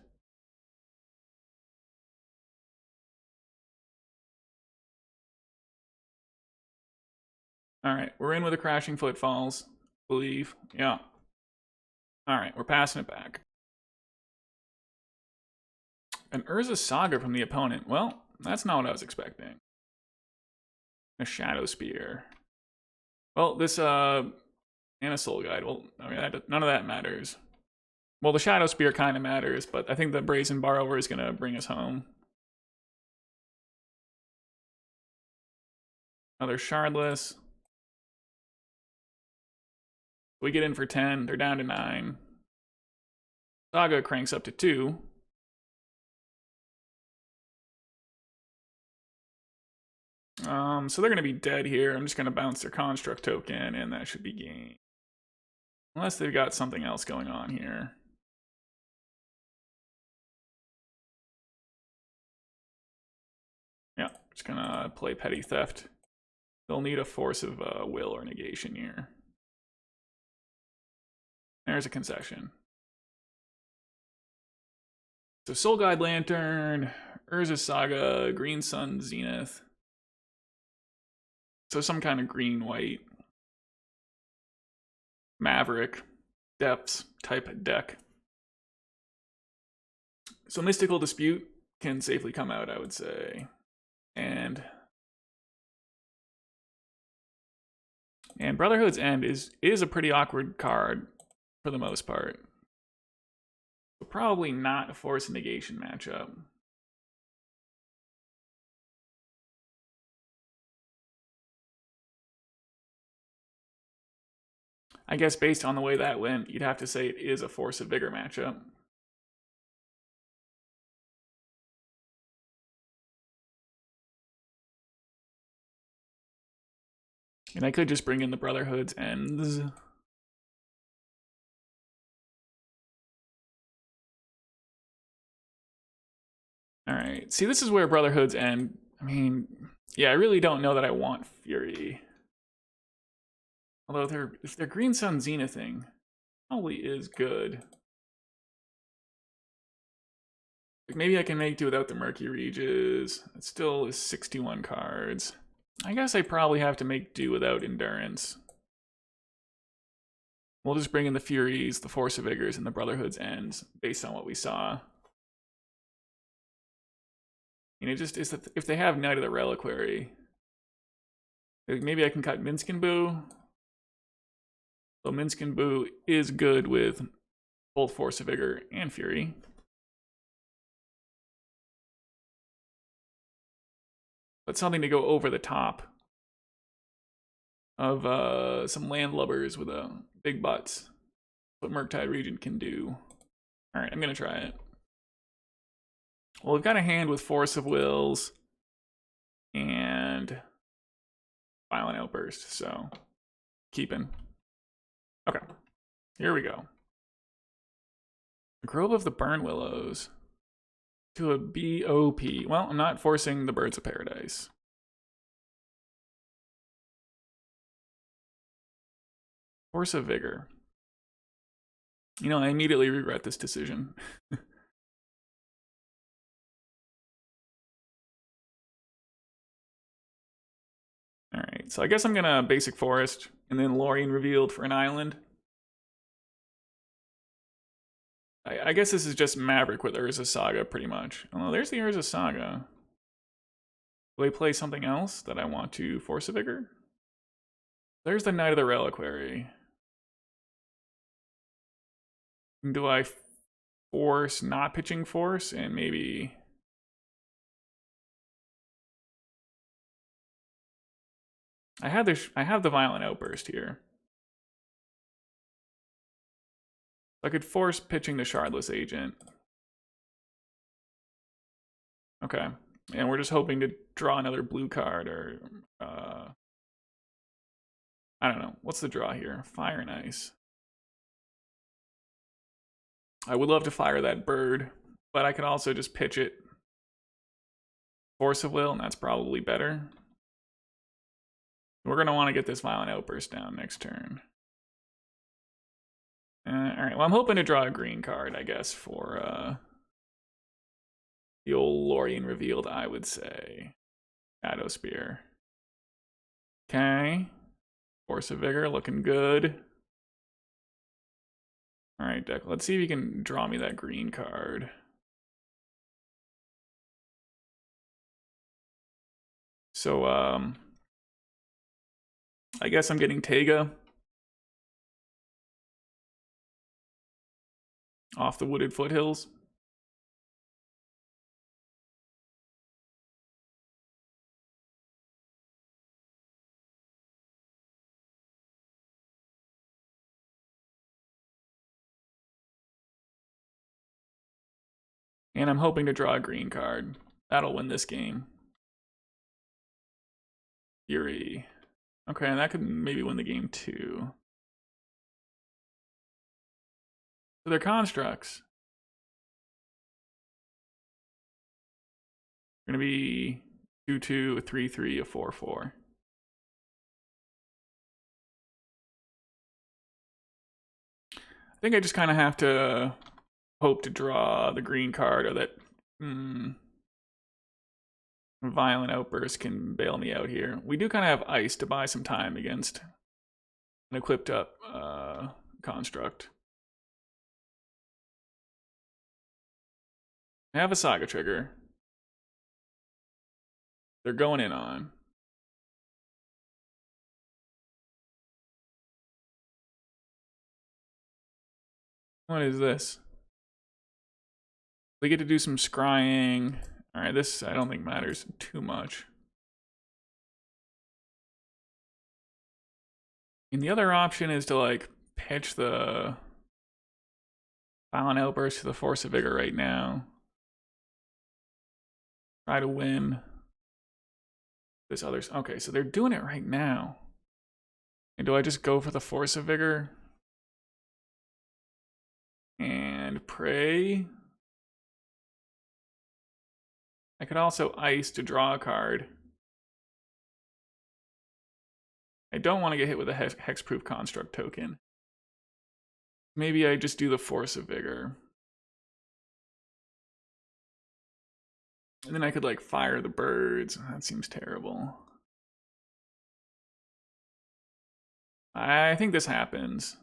A: Alright, we're in with the Crashing Footfalls, I believe. Yeah. Alright, we're passing it back. An Urza Saga from the opponent. Well, that's not what I was expecting. A Shadow Spear. Well, this, and a Soul Guide. Well, I mean, none of that matters. Well, the Shadow Spear kind of matters, but I think the Brazen Borrower is going to bring us home. Another Shardless. We get in for 10. They're down to 9. Saga cranks up to 2. So they're going to be dead here. I'm just going to bounce their Construct token, and that should be game. Unless they've got something else going on here. Yeah, just going to play Petty Theft. They'll need a Force of Will or Negation here. There's a concession. So Soul Guide Lantern, Urza Saga, Green Sun Zenith. So some kind of green-white Maverick depths type deck. So Mystical Dispute can safely come out, I would say. And Brotherhood's End is a pretty awkward card for the most part. But probably not a Force of Negation matchup. I guess based on the way that went, you'd have to say it is a Force of Vigor matchup. And I could just bring in the Brotherhood's Ends. Alright, see, this is where Brotherhood's End, I mean, yeah, I really don't know that I want Fury. Although if they're Green Sun Zenithing, probably is good. Like maybe I can make do without the Murky Reges. It still is 61 cards. I guess I probably have to make do without Endurance. We'll just bring in the Furies, the Force of Vigors, and the Brotherhood's Ends based on what we saw. And it just is that if they have Knight of the Reliquary, maybe I can cut Minsc and Boo. So Minsc and Boo is good with both Force of Vigor and Fury. But something to go over the top of some landlubbers with big butts. What Murktide Regent can do. Alright, I'm gonna try it. Well, we've got a hand with Force of Wills and Violent Outburst, so keeping. Okay, here we go. Grove of the Burn Willows to a BOP. Well, I'm not forcing the Birds of Paradise. Force of Vigor. You know, I immediately regret this decision. Alright, so I guess I'm gonna basic forest and then Lorien Revealed for an island. I guess this is just Maverick with Urza Saga, pretty much. Oh, there's the Urza Saga. Do I play something else that I want to Force of Vigor? There's the Knight of the Reliquary. Do I force not pitching Force and maybe... I have the Violent Outburst here. I could force pitching the Shardless Agent. Okay. And we're just hoping to draw another blue card or... I don't know. What's the draw here? Fire and Ice. I would love to fire that bird, but I could also just pitch it. Force of Will, and that's probably better. We're going to want to get this Violent Outburst down next turn. Alright, well, I'm hoping to draw a green card, I guess, for the old Lorien Revealed, I would say. Shadow Spear. Okay. Force of Vigor, looking good. Alright, deck, let's see if you can draw me that green card. So, I guess I'm getting Taiga off the Wooded Foothills. And I'm hoping to draw a green card. That'll win this game. Fury. Okay, and that could maybe win the game too. So they're constructs. Gonna be 2/2, a 3/3, a 4/4. I think I just kind of have to hope to draw the green card, or that Violent Outburst can bail me out here. We do kind of have ice to buy some time against an equipped up construct. I have a Saga trigger. They're going in on. What is this? We get to do some scrying. Alright, this I don't think matters too much. And the other option is to like pitch the Violent Outburst to the Force of Vigor right now. Try to win this other. Okay, so they're doing it right now. And do I just go for the Force of Vigor and pray? I could also ice to draw a card. I don't want to get hit with a hexproof construct token. Maybe I just do the Force of Vigor. And then I could like fire the birds. That seems terrible. I think this happens.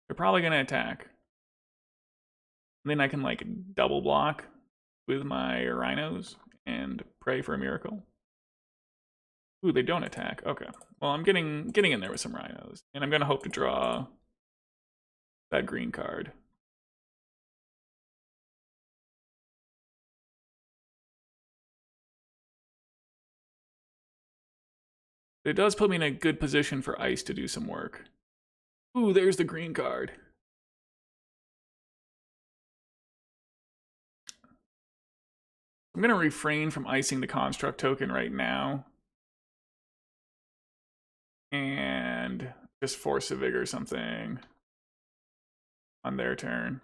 A: They're probably gonna attack. And then I can like double block with my Rhinos and pray for a miracle. Ooh, they don't attack. Okay. Well, I'm getting in there with some Rhinos. And I'm gonna hope to draw that green card. It does put me in a good position for ice to do some work. Ooh, there's the green card. I'm going to refrain from icing the construct token right now. And just Force of Vigor something on their turn.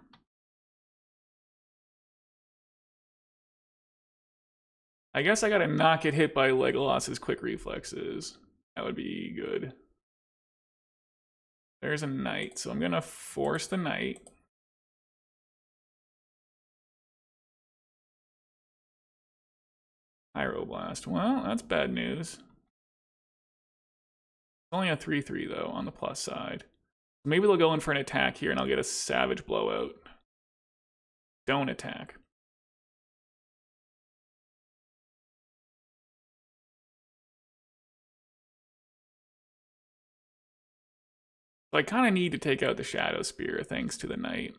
A: I guess I got to not get hit by Legolas's quick reflexes. That would be good. There's a knight, so I'm going to force the knight. Pyroblast. Well, that's bad news. Only a 3/3 though on the plus side. Maybe they'll go in for an attack here and I'll get a Savage Blowout. Don't attack. So I kind of need to take out the Shadow Spear thanks to the knight.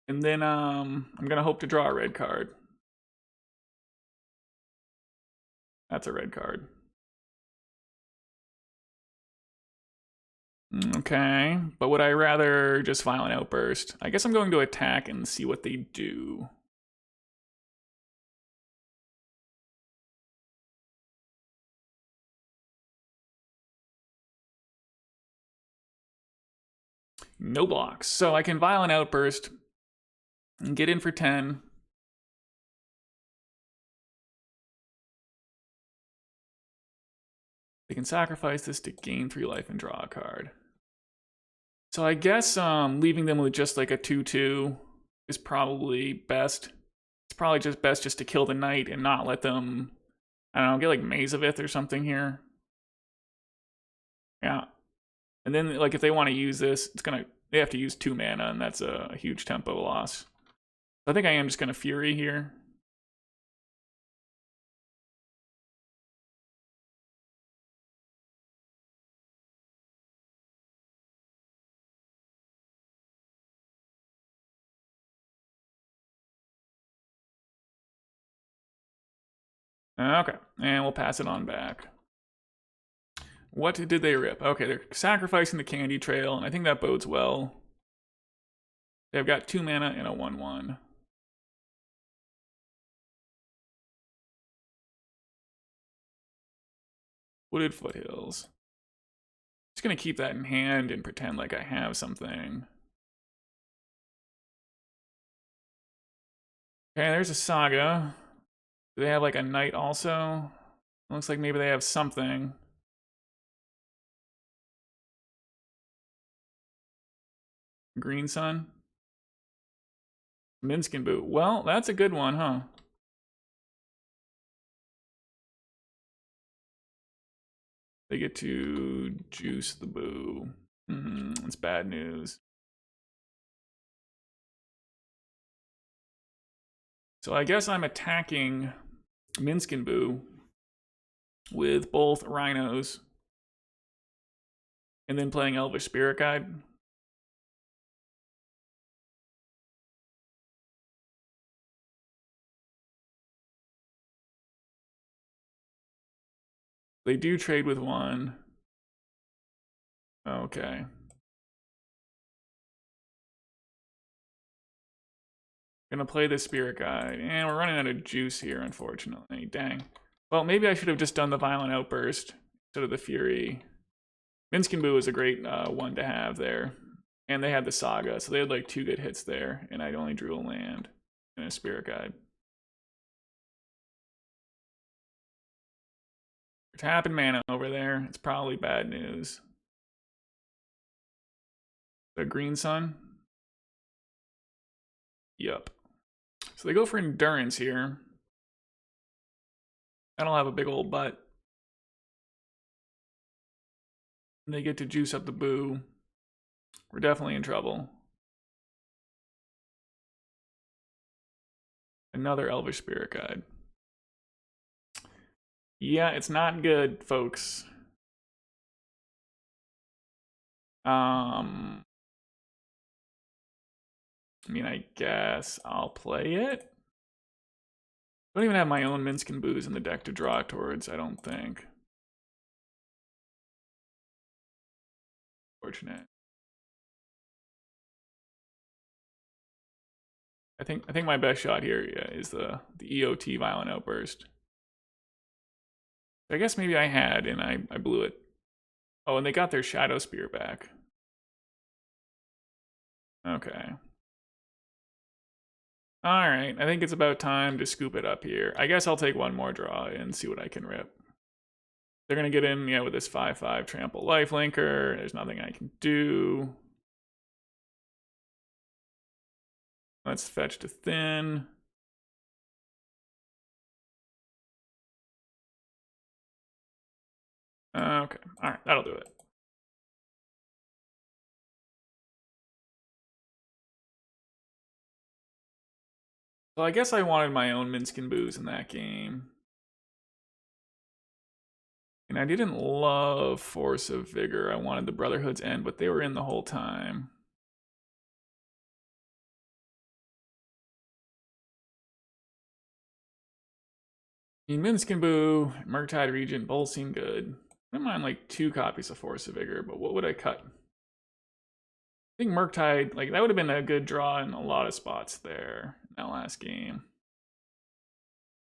A: And then I'm gonna hope to draw a red card. That's a red card. Okay, but would I rather just Violent Outburst? I guess I'm going to attack and see what they do. No blocks. So I can Violent Outburst and get in for 10. They can sacrifice this to gain 3 life and draw a card. So I guess leaving them with just like a 2/2 is probably best. It's probably just best just to kill the knight and not let them, I don't know, get like Mazavith or something here. Yeah. And then like if they want to use this, they have to use 2 mana and that's a huge tempo loss. I think I am just gonna Fury here. Okay, and we'll pass it on back. What did they rip? Okay, they're sacrificing the Candy Trail, and I think that bodes well. They've got 2 mana and a 1/1. Wooded Foothills. Just gonna keep that in hand and pretend like I have something. Okay, there's a Saga. Do they have like a knight also? Looks like maybe they have something. Green Sun. Minsc and Boot. Well, that's a good one, huh? They get to juice the Boo. It's bad news. So I guess I'm attacking Minsc and Boo with both Rhinos and then playing Elvish Spirit Guide. They do trade with 1. Okay. Gonna play this Spirit Guide, and we're running out of juice here, unfortunately. Dang. Well, maybe I should have just done the Violent Outburst instead of the Fury. Minsc is a great one to have there. And they had the Saga, so they had like 2 good hits there, and I only drew a land and a Spirit Guide. We're tapping mana over there. It's probably bad news. The Green Sun? Yup. So they go for Endurance here. That'll have a big old butt. And they get to juice up the Boo. We're definitely in trouble. Another Elvish Spirit Guide. Yeah, it's not good, folks. I mean, I guess I'll play it. I don't even have my own Minsc and Boos in the deck to draw towards, I don't think. Fortunate. I think my best shot here is the EOT Violent Outburst. I guess maybe I had, and I blew it. Oh, and they got their Shadow Spear back. Okay. Alright, I think it's about time to scoop it up here. I guess I'll take one more draw and see what I can rip. They're going to get in, with this 5/5 Trample Lifelinker. There's nothing I can do. Let's fetch to Thin. Okay, alright, that'll do it. So I guess I wanted my own Minsc and Boos in that game. And I didn't love Force of Vigor. I wanted the Brotherhood's End, but they were in the whole time. I mean, Minsc and Boo, Murktide Regent both seem good. I don't mind like 2 copies of Force of Vigor, but what would I cut? I think Murktide, like that would have been a good draw in a lot of spots there in that last game.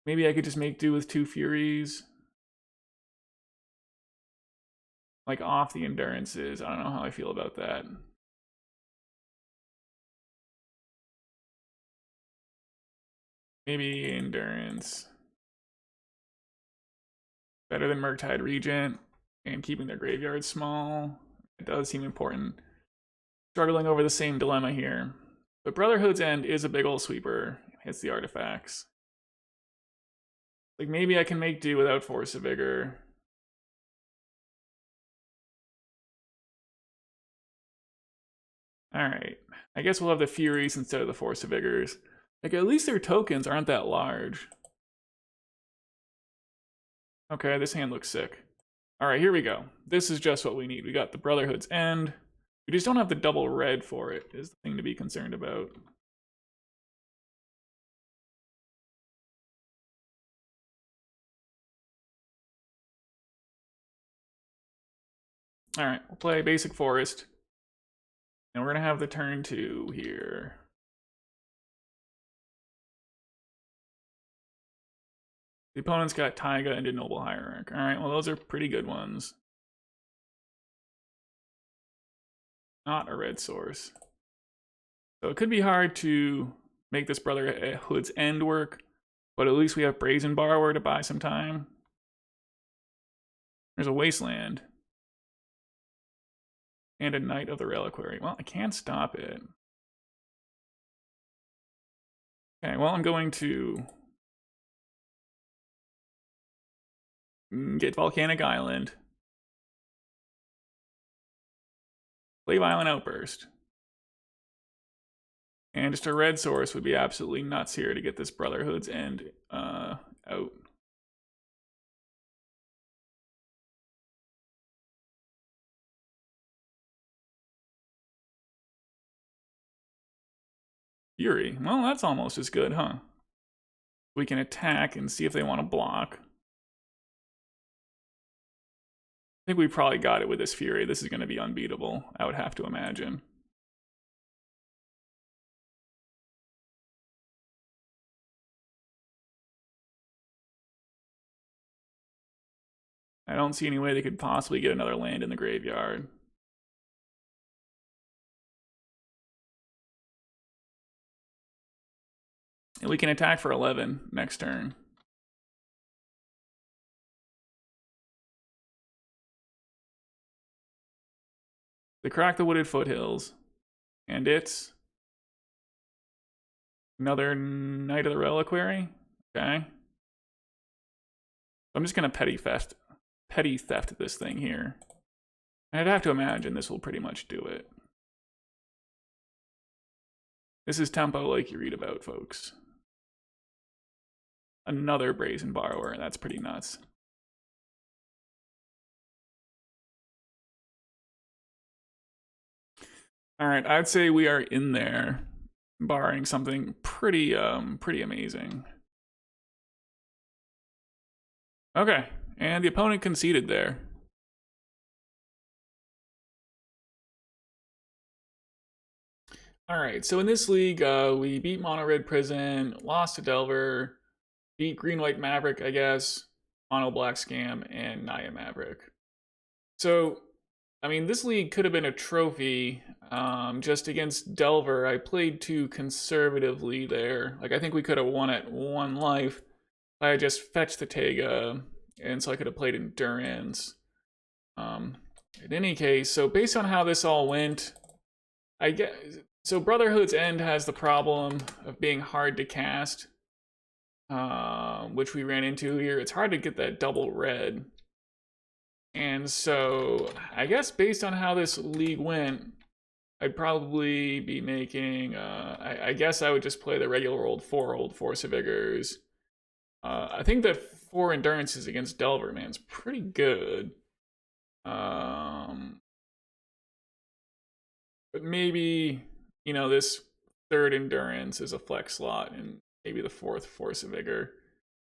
A: Maybe I could just make do with 2 Furies. Like off the Endurances. I don't know how I feel about that. Maybe Endurance. Better than Murktide Regent and keeping their graveyard small. It does seem important. Struggling over the same dilemma here. But Brotherhood's End is a big old sweeper. It hits the artifacts. Like maybe I can make do without Force of Vigor. Alright. I guess we'll have the Furies instead of the Force of Vigors. Like at least their tokens aren't that large. Okay, this hand looks sick. Alright, here we go. This is just what we need. We got the Brotherhood's End. We just don't have the double red for it, is the thing to be concerned about. Alright, we'll play Basic Forest. And we're going to have the turn 2 here. The opponent's got Taiga and Noble Hierarch. Alright, well those are pretty good ones. Not a red source. So it could be hard to make this Brotherhood's End work, but at least we have Brazen Borrower to buy some time. There's a Wasteland. And a Knight of the Reliquary. Well, I can't stop it. Okay, well, I'm going to get Volcanic Island. Play Violent Outburst. And just a red source would be absolutely nuts here to get this Brotherhood's End out. Fury. Well, that's almost as good, huh? We can attack and see if they want to block. I think we probably got it with this Fury. This is going to be unbeatable, I would have to imagine. I don't see any way they could possibly get another land in the graveyard. And we can attack for 11 next turn. They crack the Wooded Foothills. And it's another Knight of the Reliquary. Okay. I'm just gonna petty theft this thing here. I'd have to imagine this will pretty much do it. This is tempo like you read about, folks. Another Brazen Borrower. That's pretty nuts. All right, I'd say we are in there, barring something pretty amazing. Okay, and the opponent conceded there. All right, so in this league, we beat Mono Red Prison, lost to Delver, beat Green White Maverick, I guess, Mono Black Scam, and Naya Maverick. So, I mean, this league could have been a trophy. Just against Delver, I played too conservatively there. Like, I think we could have won at 1 life. I just fetched the Taiga, and so I could have played Endurance. In any case, so based on how this all went, I guess, so Brotherhood's End has the problem of being hard to cast, which we ran into here. It's hard to get that double red. And so I guess based on how this league went, I'd probably be making, I guess I would just play the regular old 4 Force of Vigors. I think that 4 Endurances against Delver, man, is pretty good. But maybe, you know, this 3rd Endurance is a flex slot, and maybe the 4th Force of Vigor.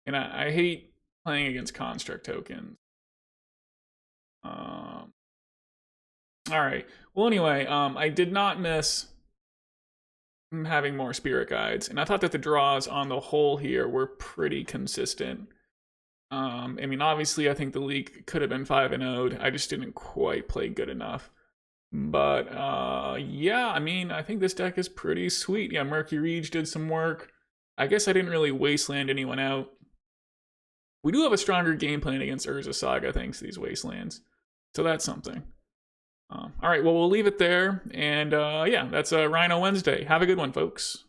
A: And I hate playing against construct tokens. All right. Well, anyway, I did not miss having more spirit guides, and I thought that the draws on the whole here were pretty consistent. I mean, obviously, I think the league could have been 5-0'd. I just didn't quite play good enough. But yeah, I mean, I think this deck is pretty sweet. Yeah, Murktide Regent did some work. I guess I didn't really Wasteland anyone out. We do have a stronger game plan against Urza Saga thanks to these Wastelands. So that's something. All right, well, we'll leave it there. And yeah, that's Rhino Wednesday. Have a good one, folks.